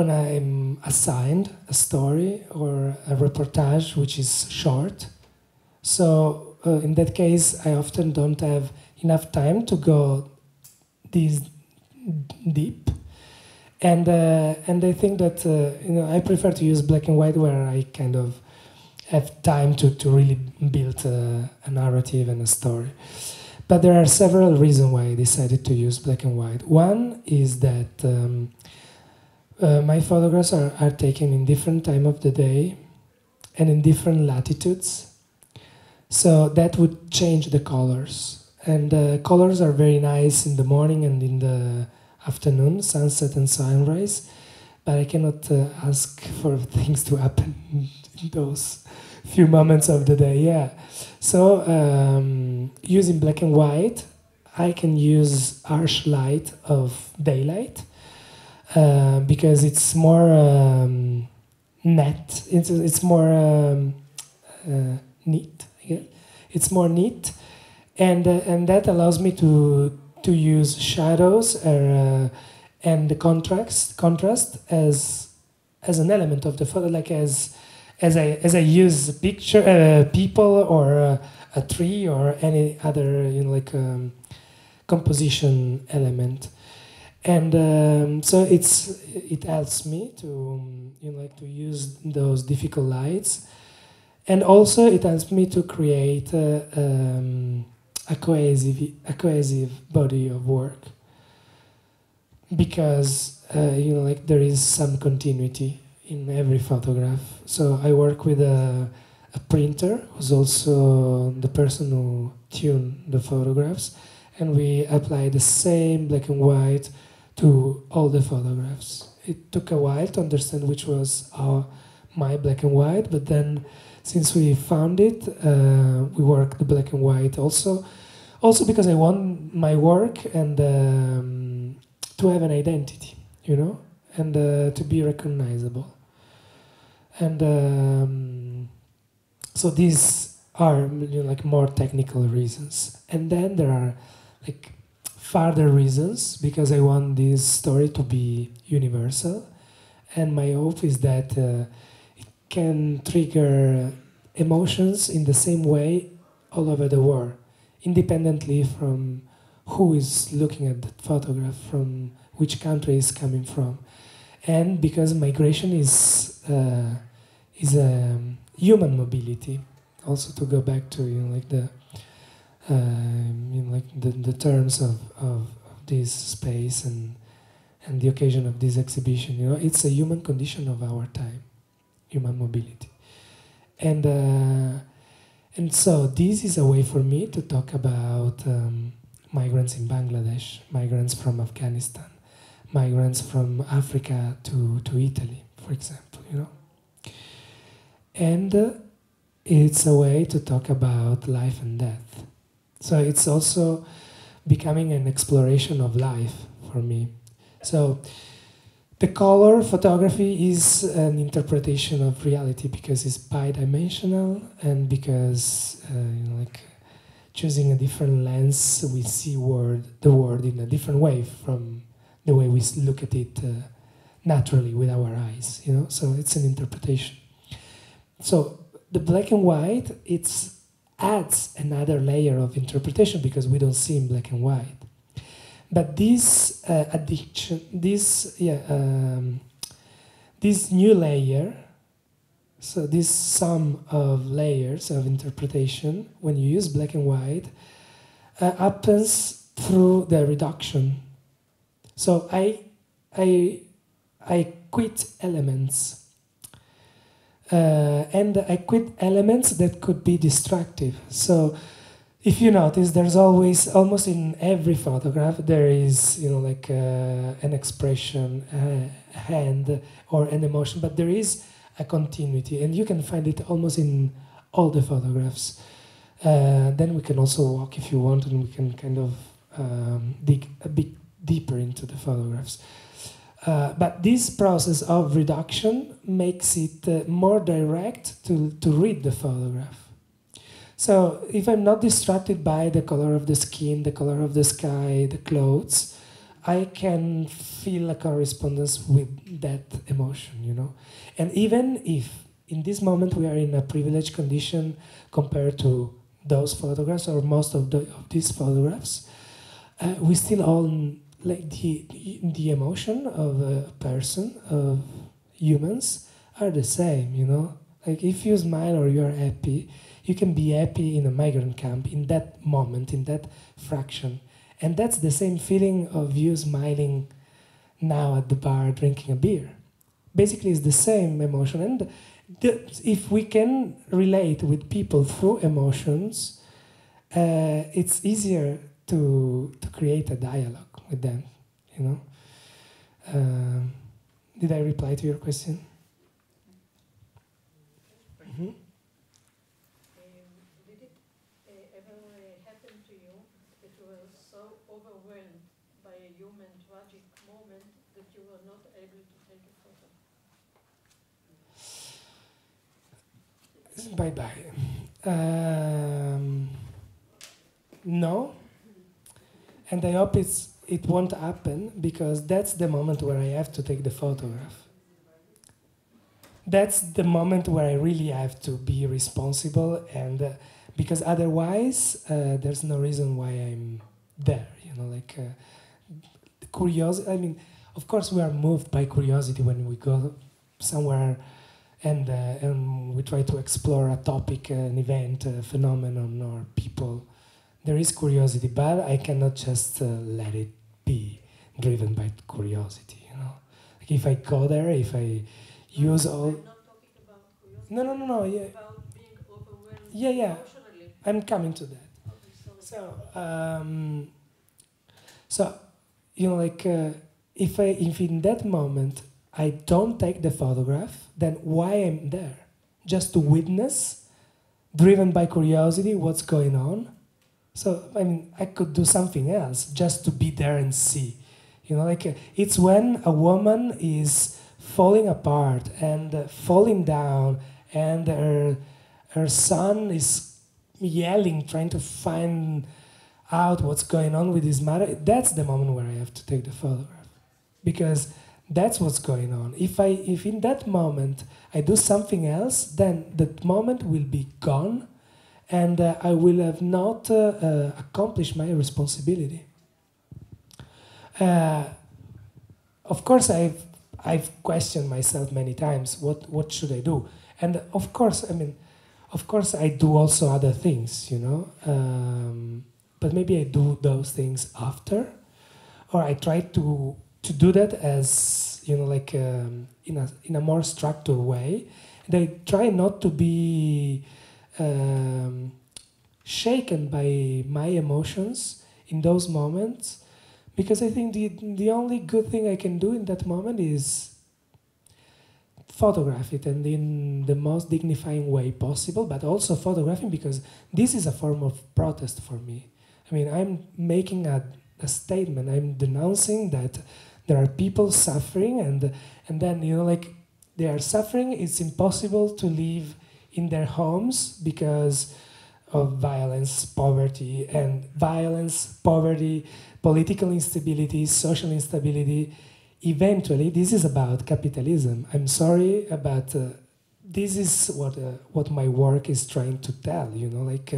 I'm assigned a story or a reportage which is short. So in that case, I often don't have enough time to go this deep. And I think that I prefer to use black and white where I kind of have time to really build a narrative and a story. But there are several reasons why I decided to use black and white. One is that my photographs are taken in different time of the day and in different latitudes. So that would change the colors. And the colors are very nice in the morning and in the afternoon, sunset and sunrise. But I cannot ask for things to happen in those few moments of the day, yeah. So using black and white, I can use harsh light of daylight because it's more net. It's more neat. Yeah? It's more neat, and that allows me to use shadows and the contrast as an element of the photo, like as I use a picture, people or a tree or any other composition element, and so it helps me to to use those difficult lights, and also it helps me to create a cohesive body of work, because there is some continuity in every photograph. So I work with a printer who's also the person who tuned the photographs, and we apply the same black and white to all the photographs. It took a while to understand which was my black and white, but then since we found it, we work the black and white also because I want my work and to have an identity, and to be recognizable. And so these are more technical reasons. And then there are further reasons, because I want this story to be universal. And my hope is that it can trigger emotions in the same way all over the world, independently from who is looking at the photograph, from which country is coming from. And because migration is human mobility, also to go back to the terms of this space and the occasion of this exhibition. It's a human condition of our time, human mobility, and so this is a way for me to talk about migrants in Bangladesh, migrants from Afghanistan, migrants from Africa to Italy, for example, you know. And it's a way to talk about life and death. So it's also becoming an exploration of life for me. So the color photography is an interpretation of reality because it's bidimensional and because you know, like choosing a different lens, we see the world in a different way from the way we look at it naturally with our eyes. You know, so it's an interpretation. So the black and white, it adds another layer of interpretation because we don't see in black and white. But this addiction, this new layer, so this sum of layers of interpretation, when you use black and white, happens through the reduction. So I quit elements. And I quit elements that could be destructive. So if you notice, there's always, almost in every photograph, there is, you know, like an expression, a hand, or an emotion, but there is a continuity, and you can find it almost in all the photographs. Then we can also walk if you want, and we can kind of dig a bit deeper into the photographs. But this process of reduction makes it more direct to read the photograph. So if I'm not distracted by the color of the skin, the color of the sky, the clothes, I can feel a correspondence with that emotion, you know. And even if in this moment we are in a privileged condition compared to those photographs or most of these photographs, we still all like the emotion of a person, of humans, are the same, you know. Like if you smile or you're happy, you can be happy in a migrant camp in that moment, in that fraction. And that's the same feeling of you smiling now at the bar drinking a beer. Basically, it's the same emotion. And if we can relate with people through emotions, it's easier to create a dialogue with them, you know. Did I reply to your question? Mm-hmm. Did it ever happen to you that you were so overwhelmed by a human tragic moment that you were not able to take a photo? Bye-bye. No. And I hope it won't happen, because that's the moment where I have to take the photograph. That's the moment where I really have to be responsible, and because otherwise there's no reason why I'm there, you know, like curiosity. I mean, of course we are moved by curiosity when we go somewhere and we try to explore a topic, an event, a phenomenon, or people. There is curiosity, but I cannot just let it be driven by curiosity, you know. Like if I go there, if I use all... I'm not talking about curiosity. No, yeah. About being overwhelmed Yeah. emotionally. I'm coming to that. Okay, So, you know, like if in that moment I don't take the photograph, then why I'm there? Just to witness, driven by curiosity, what's going on? So, I mean, I could do something else just to be there and see. You know, like it's when a woman is falling apart and falling down, and her son is yelling, trying to find out what's going on with his mother. That's the moment where I have to take the photograph, because that's what's going on. If in that moment I do something else, then that moment will be gone, and I will have not accomplished my responsibility. Of course, I've questioned myself many times. What should I do? And of course, I do also other things, you know. But maybe I do those things after, or I try to do that as, you know, like in a more structured way. And I try not to be shaken by my emotions in those moments, because I think the only good thing I can do in that moment is photograph it, and in the most dignifying way possible, but also photographing because this is a form of protest for me. I mean, I'm making a statement. I'm denouncing that there are people suffering, and then, you know, like, they are suffering. It's impossible to live in their homes because of violence, poverty, political instability, social instability. Eventually, this is about capitalism. I'm sorry, but this is what my work is trying to tell, you know, like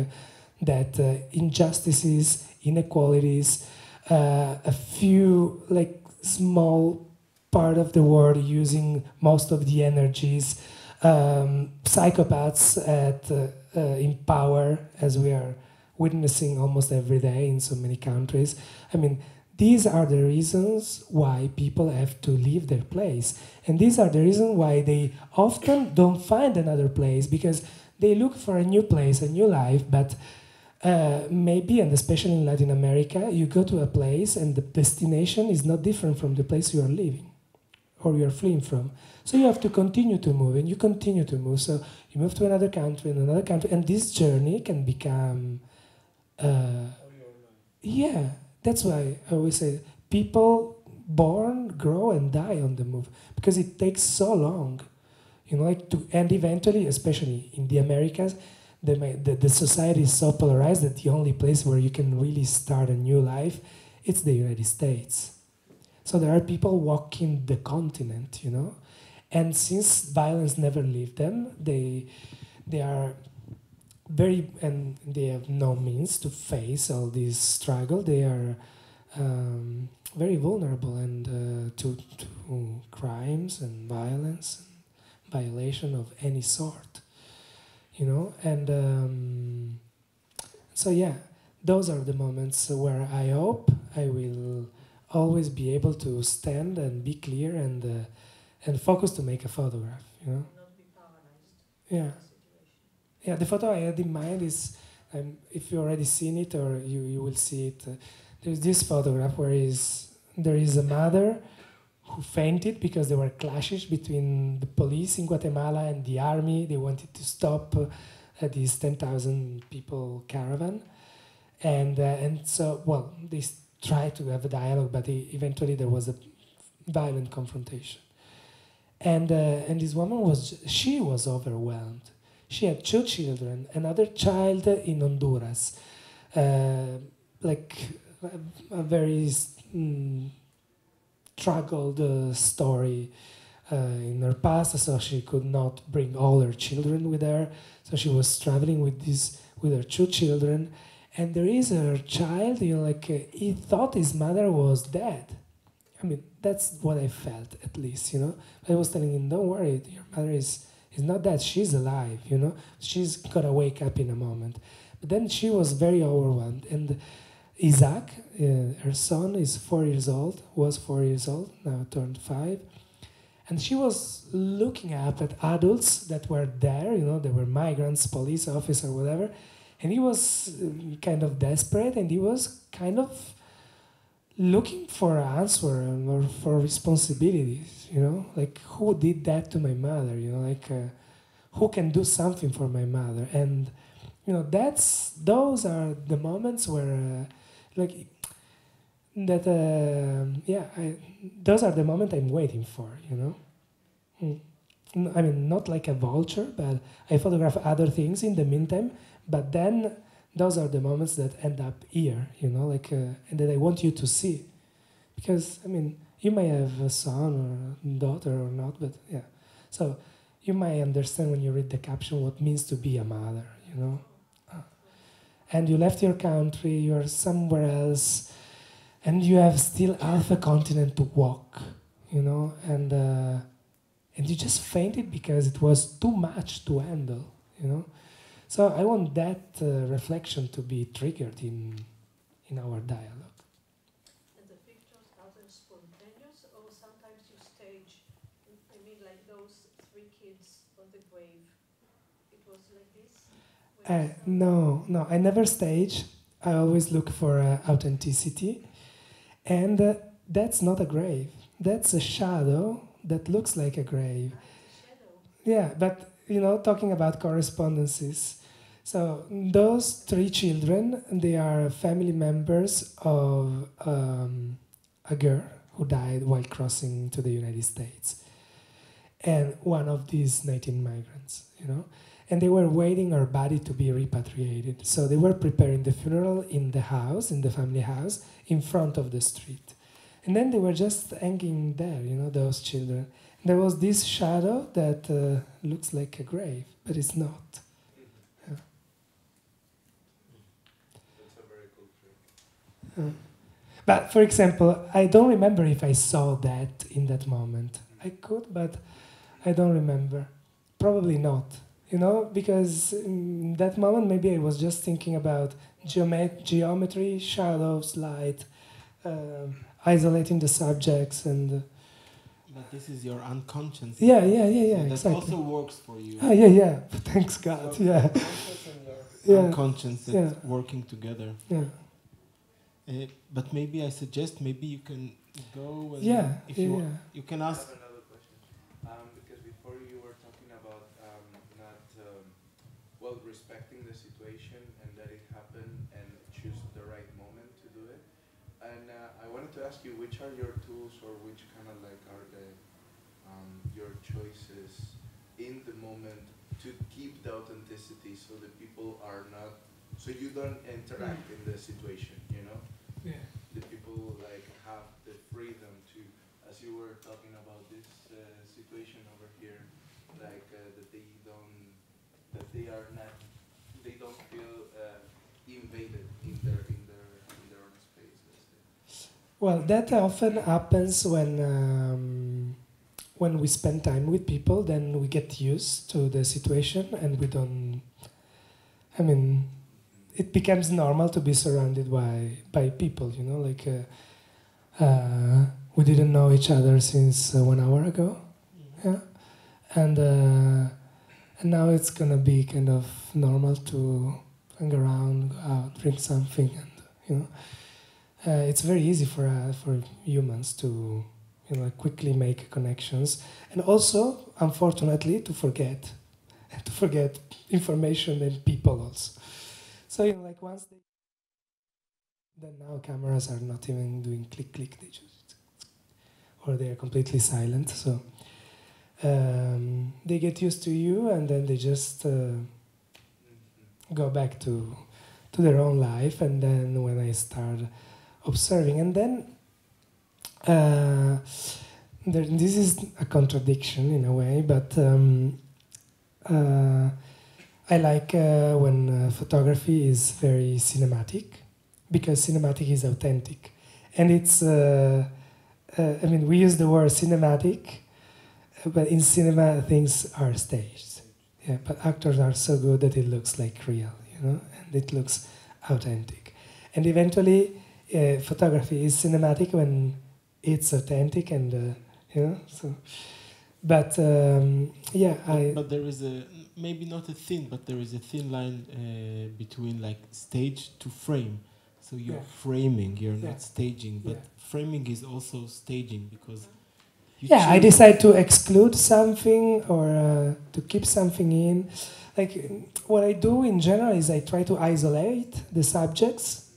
that injustices, inequalities, a few, like, small part of the world using most of the energies, psychopaths in power, as we are witnessing almost every day in so many countries. I mean, these are the reasons why people have to leave their place. And these are the reasons why they often don't find another place, because they look for a new place, a new life, but maybe, and especially in Latin America, you go to a place and the destination is not different from the place you are living or you are fleeing from. So you have to continue to move, and you continue to move. So you move to another country, and this journey can become... yeah, that's why I always say people born, grow, and die on the move, because it takes so long, you know, like and eventually, especially in the Americas, the society is so polarized that the only place where you can really start a new life, it's the United States. So there are people walking the continent, you know, and since violence never left them, they are very, and they have no means to face all this struggle. They are very vulnerable and to crimes and violence and violation of any sort, you know. And so yeah, those are the moments where I hope I will always be able to stand and be clear and focus to make a photograph, you know. Not be paralyzed. Yeah. Yeah, the photo I had in mind is, if you already seen it or you will see it, there's this photograph where there is a mother who fainted because there were clashes between the police in Guatemala and the army. They wanted to stop this 10,000 people caravan. And so, well, they tried to have a dialogue, but eventually there was a violent confrontation. And this woman was overwhelmed. She had 2 children, another child in Honduras, like a very struggled story in her past, so she could not bring all her children with her. So she was traveling with her 2 children, and there is her child. You know, like he thought his mother was dead. I mean, that's what I felt, at least. You know, I was telling him, "Don't worry, your mother is not dead. She's alive. You know, she's gonna wake up in a moment." But then she was very overwhelmed, and Isaac, her son, is 4 years old. Was 4 years old, now turned 5. And she was looking up at adults that were there, you know, they were migrants, police officer, whatever. And he was kind of desperate, and he was kind of looking for an answer or for responsibilities, you know, like, who did that to my mother, you know, like, who can do something for my mother? And, you know, those are the moments where, those are the moments I'm waiting for, you know. I mean, not like a vulture, but I photograph other things in the meantime, but then those are the moments that end up here, you know, like, and that I want you to see. Because, I mean, you may have a son or a daughter or not, but yeah. So you might understand when you read the caption what it means to be a mother, you know. And you left your country, you're somewhere else, and you have still half a continent to walk, you know, and you just fainted because it was too much to handle, you know. So I want that reflection to be triggered in our dialogue. And the pictures, are they spontaneous, or sometimes you stage? I mean, like those 3 kids on the grave. It was like this? No, I never stage. I always look for authenticity. And that's not a grave. That's a shadow that looks like a grave. Yeah, but, you know, talking about correspondences. So those 3 children, they are family members of a girl who died while crossing to the United States. And one of these 19 migrants, you know. And they were waiting her body to be repatriated. So they were preparing the funeral in the house, in the family house, in front of the street. And then they were just hanging there, you know, those children. And there was this shadow that looks like a grave, but it's not. Yeah. That's a very cool trick. But for example, I don't remember if I saw that in that moment. I could, but I don't remember. Probably not, you know, because in that moment maybe I was just thinking about geometry, shadows, light, isolating the subjects and... But this is your unconscious. Yeah, so exactly. That also works for you. Yeah. Thanks God, So yeah. conscious and Yeah. your unconscious that's Yeah. working together. Yeah. But maybe I suggest maybe you can go and if you can I ask. have another question. Because before you were talking about not respecting the situation and let it happen and choose the right moment to do it. And I wanted to ask you, which are your tools or which kind of like are the your choices in the moment to keep the authenticity so that people are not, so you don't interact in the situation, you know? Yeah. The people like have the freedom to, as you were talking about this situation over here, like that they are not, they don't feel invaded in their own space. Let's say. Well, that often happens when we spend time with people, then we get used to the situation and we don't, I mean, it becomes normal to be surrounded by people, you know, like we didn't know each other since 1 hour ago, yeah, and now it's gonna be kind of normal to hang around, go out, drink something, and you know, it's very easy for humans to, you know, quickly make connections, and also, unfortunately, to forget information and people also. So, you know, like once then now cameras are not even doing click, they just, or they're completely silent. So they get used to you and then they just go back to their own life. And then when I start observing, and then this is a contradiction in a way, but I like when photography is very cinematic, because cinematic is authentic. And it's, I mean, we use the word cinematic, but in cinema things are staged. Yeah, but actors are so good that it looks like real, you know, and it looks authentic. And eventually, photography is cinematic when it's authentic and, you know, so. But, yeah, But there is maybe not a thin, but there is a thin line between like stage to frame. So you're framing, you're not staging, but framing is also staging because I decide to exclude something or to keep something in. Like what I do in general is I try to isolate the subjects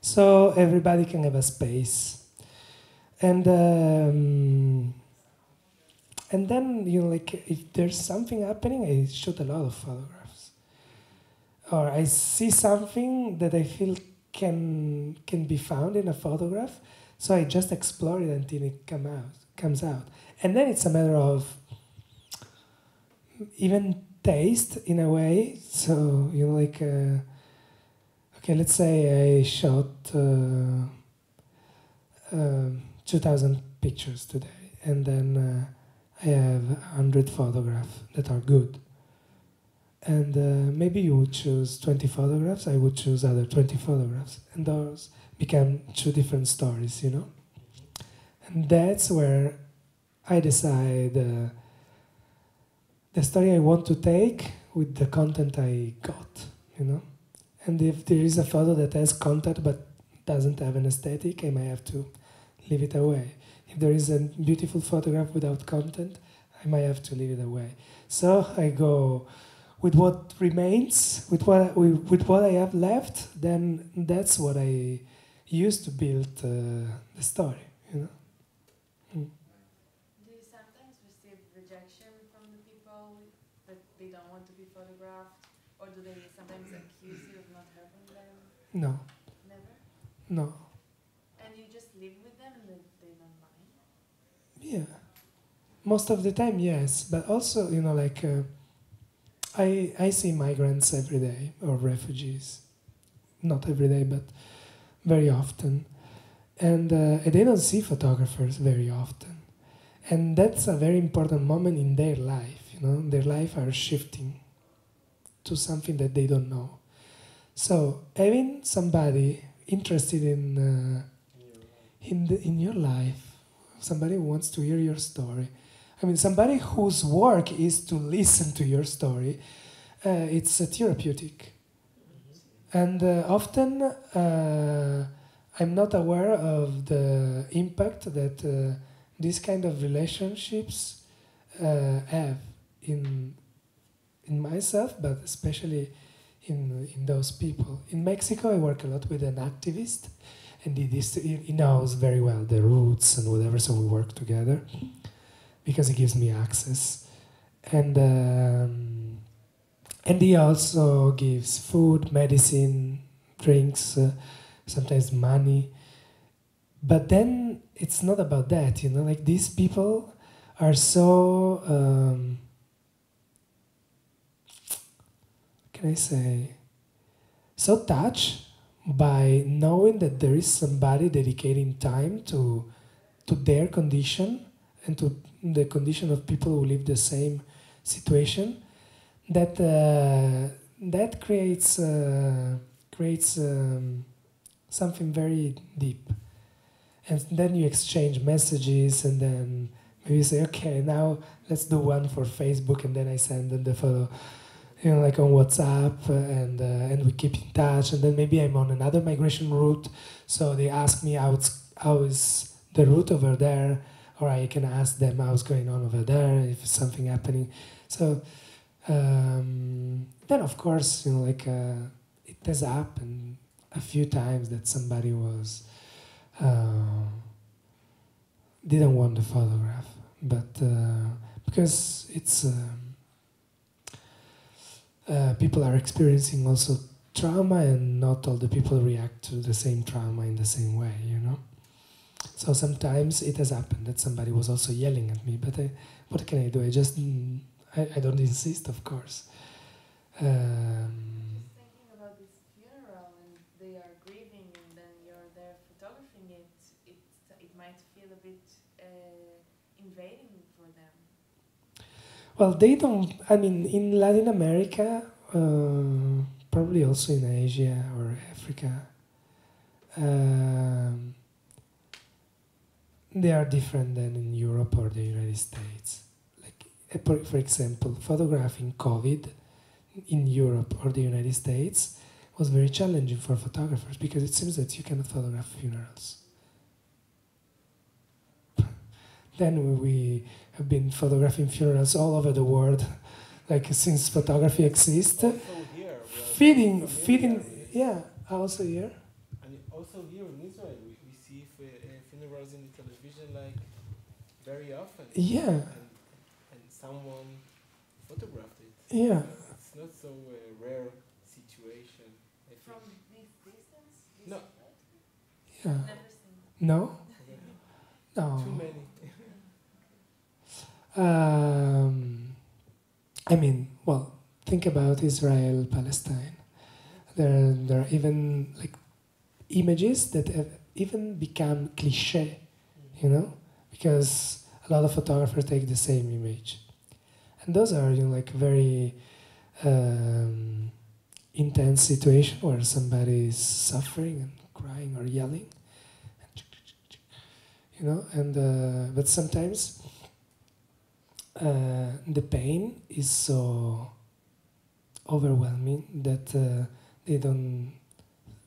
so everybody can have a space. And then, you know, like if there's something happening, I shoot a lot of photographs. Or I see something that I feel can be found in a photograph, so I just explore it until it comes out. And then it's a matter of even taste in a way. So, you know, like, okay, let's say I shot 2,000 pictures today, and then I have 100 photographs that are good. And maybe you would choose 20 photographs, I would choose other 20 photographs. And those become 2 different stories, you know? And that's where I decide the story I want to take with the content I got, you know? And if there is a photo that has content but doesn't have an aesthetic, I might have to leave it away. If there is a beautiful photograph without content, I might have to leave it away. So I go with what remains, with what I have left, then that's what I use to build the story, you know. Do you sometimes receive rejection from the people that they don't want to be photographed, or do they sometimes accuse you of not helping them? No. Never? No. And you just live with them and they don't mind? Yeah. Most of the time, yes. But also, you know, like, I see migrants every day, or refugees. Not every day, but very often. And they don't see photographers very often. And that's a very important moment in their life, you know. Their life are shifting to something that they don't know. So having somebody interested in your life, somebody who wants to hear your story, I mean, somebody whose work is to listen to your story, it's therapeutic. And often I'm not aware of the impact that these kind of relationships have in myself, but especially in those people. In Mexico, I work a lot with an activist, and he knows very well the roots and whatever, so we work together because he gives me access. And he also gives food, medicine, drinks, sometimes money. But then it's not about that, you know, like these people are so, can I say, so touched by knowing that there is somebody dedicating time to their condition and to the condition of people who live the same situation, that that creates something very deep. And then you exchange messages, and then maybe you say, okay, now let's do one for Facebook, and then I send them the photo, you know, like on WhatsApp, and we keep in touch. And then maybe I'm on another migration route, so they ask me how is the route over there, or I can ask them how's going on over there, if something happening. So then, of course, you know, like it has happened a few times that somebody was didn't want the photograph, but because it's people are experiencing also trauma, and not all the people react to the same trauma in the same way, you know. So sometimes it has happened that somebody was also yelling at me, but what can I do? I don't insist, of course. Thinking about this funeral, and they are grieving, and then you're there photographing it, it might feel a bit invading for them. Well, they don't, I mean, in Latin America, probably also in Asia or Africa, they are different than in Europe or the United States. Like, for example, photographing COVID in Europe or the United States was very challenging for photographers, because it seems that you cannot photograph funerals. Then we have been photographing funerals all over the world, like since photography exists. Also here, Feeding, yeah, also here. And also here in Israel, we see funerals in the television like very often. Yeah. And someone photographed it. Yeah. It's not so rare situation. I think. From this distance? No. Yeah. Never seen. No? No. Too many. I mean, well, think about Israel, Palestine. There are even like images that have even become cliché, you know, because a lot of photographers take the same image, and those are, you know, like very intense situation where somebody is suffering and crying or yelling, you know, and but sometimes the pain is so overwhelming that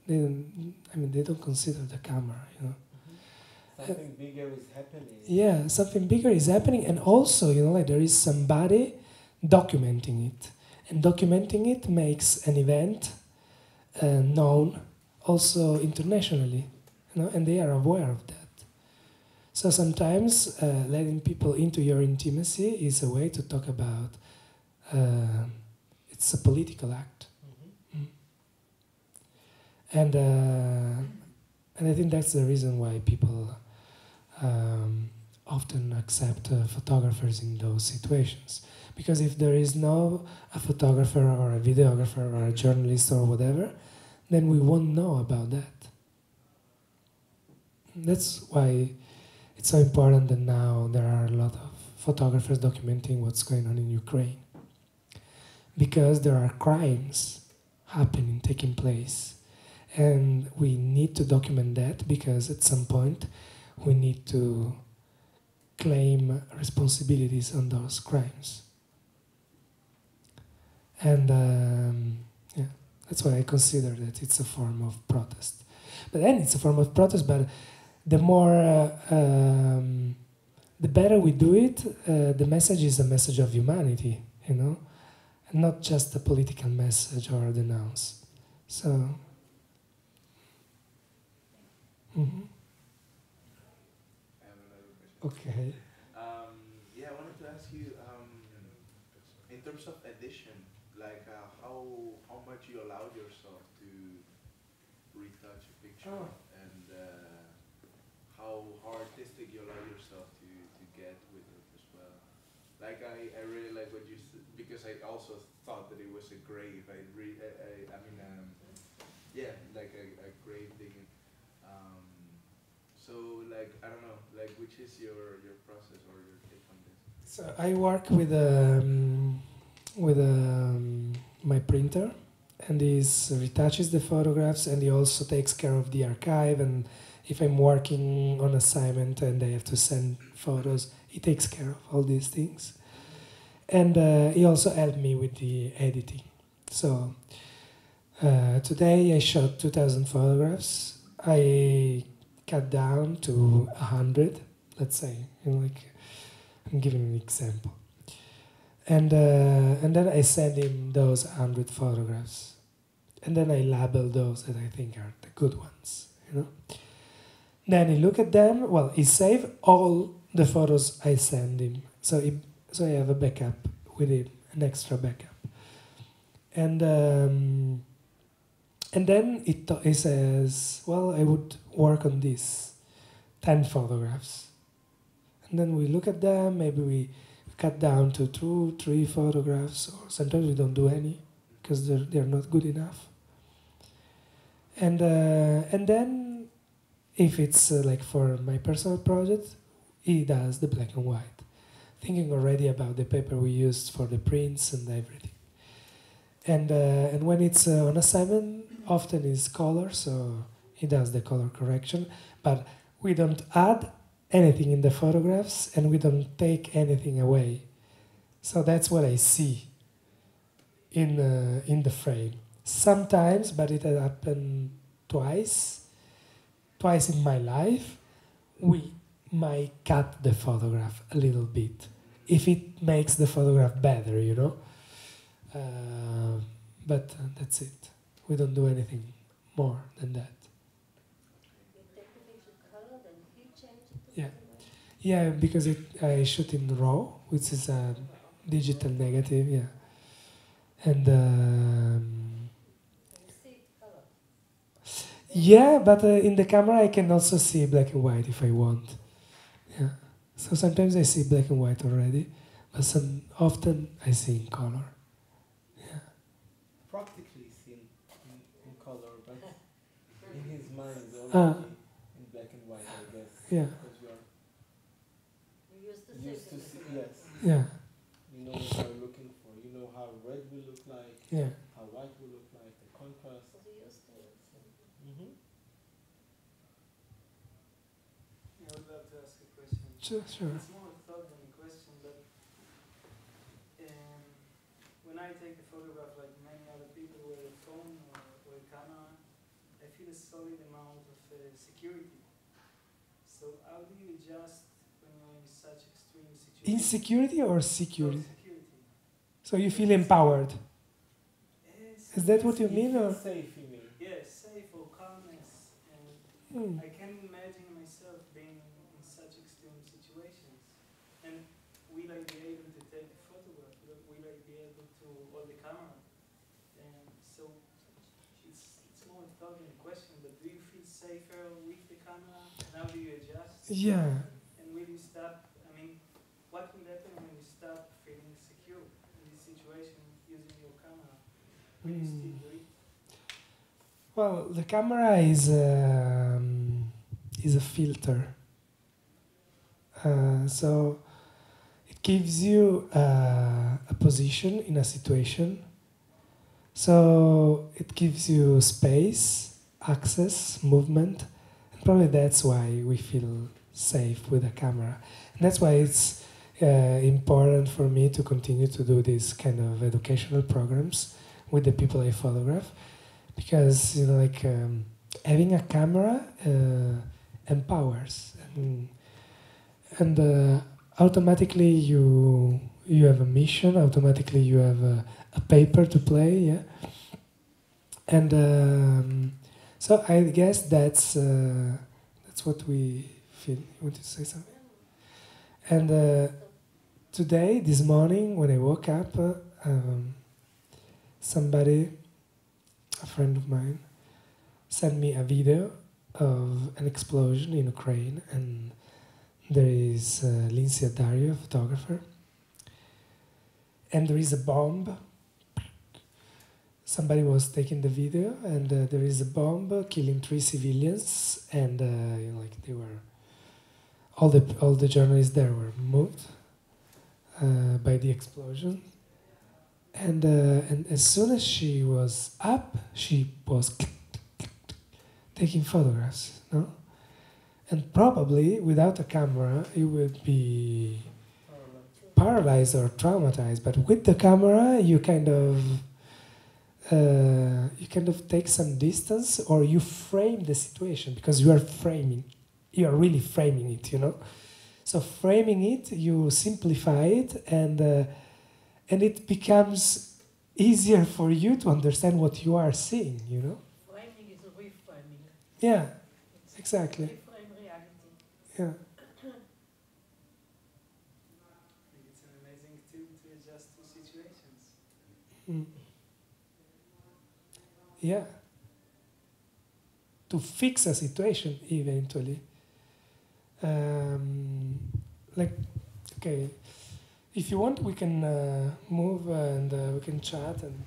they They don't consider the camera, you know. Something bigger is happening. Yeah, something bigger is happening, and also, you know, like there is somebody documenting it, and documenting it makes an event known also internationally, you know, and they are aware of that. So sometimes letting people into your intimacy is a way to talk about. It's a political act, and I think that's the reason why people often accept photographers in those situations. Because if there is no a photographer or a videographer or a journalist or whatever, then we won't know about that. That's why it's so important that now there are a lot of photographers documenting what's going on in Ukraine. Because there are crimes happening, taking place. And we need to document that because at some point we need to claim responsibilities on those crimes. And yeah, that's why I consider that it's a form of protest. But then it's a form of protest, but the more, the better we do it, the message is a message of humanity, you know, and not just a political message or a denounce. So, okay. Yeah, I wanted to ask you, in terms of edition, like how much you allowed yourself to retouch a picture, and how artistic you allow yourself to get with it as well. Like I really like what you said, because I also thought that it was a grave. Yeah, like a grave digging. So like I don't know, like which is your process or your take on this? So I work with my printer, and he retouches the photographs, and he also takes care of the archive. And if I'm working on assignment and I have to send photos, he takes care of all these things. And he also helped me with the editing. So today I shot 2,000 photographs. I cut down to 100, let's say, you know, like I'm giving an example. And then I send him those 100 photographs. And then I label those that I think are the good ones, you know. Then he look at them, well, he save all the photos I send him. So I have a backup with him, an extra backup. And then he says, well, I would work on this, 10 photographs. And then we look at them, maybe we cut down to 2, 3 photographs, or sometimes we don't do any, because they're not good enough. And then, if it's like for my personal project, he does the black and white, thinking already about the paper we used for the prints and everything. And when it's on assignment, often it's color, so he does the color correction, but we don't add anything in the photographs and we don't take anything away. So that's what I see in the frame. Sometimes, but it happened twice in my life, we might cut the photograph a little bit if it makes the photograph better, you know. But that's it. We don't do anything more than that. You take the picture colored and you change it? Yeah. Yeah, because I shoot in RAW, which is a digital negative, yeah. And you see it colored? yeah, but in the camera I can also see black and white if I want. Yeah. So sometimes I see black and white already, but often I see in color. Practically seen in color, but in his mind is already in black and white, I guess. Yeah. Because you are Used to see yes. Yeah. You know what you're looking for. You know how red will look like, Yeah. how white will look like, the contrast. So you used to it. I would love to ask a question. Sure. It's more a thought than a question, but when I take a photograph like many other people with a phone or a camera, I feel feel a solid amount of security. So how do you adjust when you're in such extreme situations? Insecurity or security? Security. So you feel empowered. Yes. Is that what you mean? Or? Safe, you mean? Yes, safe or calmness. And I can imagine myself being in such extreme situations. And will I be able to take a photograph? Will I be able to hold the camera? And so it's more a thought than a question, but do you feel safer with the camera? And how do you adjust? Yeah. And will you stop, I mean, what will happen when you stop feeling secure in this situation using your camera? Will you still do it? Well, the camera is a filter. So it gives you a position in a situation. So it gives you space, access, movement, and probably that's why we feel safe with a camera. And that's why it's important for me to continue to do these kind of educational programs with the people I photograph, because having a camera empowers, and automatically you have a mission. Automatically you have a paper to play, yeah. And so I guess that's what we feel. You want to say something? And today, this morning, when I woke up, somebody, a friend of mine, sent me a video of an explosion in Ukraine, and there is Lindsay Dario, a photographer, and there is a bomb. Somebody was taking the video, and there is a bomb killing 3 civilians, and they were all the journalists there were moved by the explosion. And as soon as she was up, she was taking photographs, no? And probably without a camera, you would be paralyzed or traumatized. But with the camera, you kind of take some distance, or you frame the situation, because you are really framing it, you know. So framing it, you simplify it, and it becomes easier for you to understand what you are seeing, you know? Framing is reframing. Yeah, It's exactly. reframe reality. Yeah. I think it's an amazing tool to adjust to situations. Mm. Yeah. To fix a situation eventually. Okay, if you want, we can move and we can chat and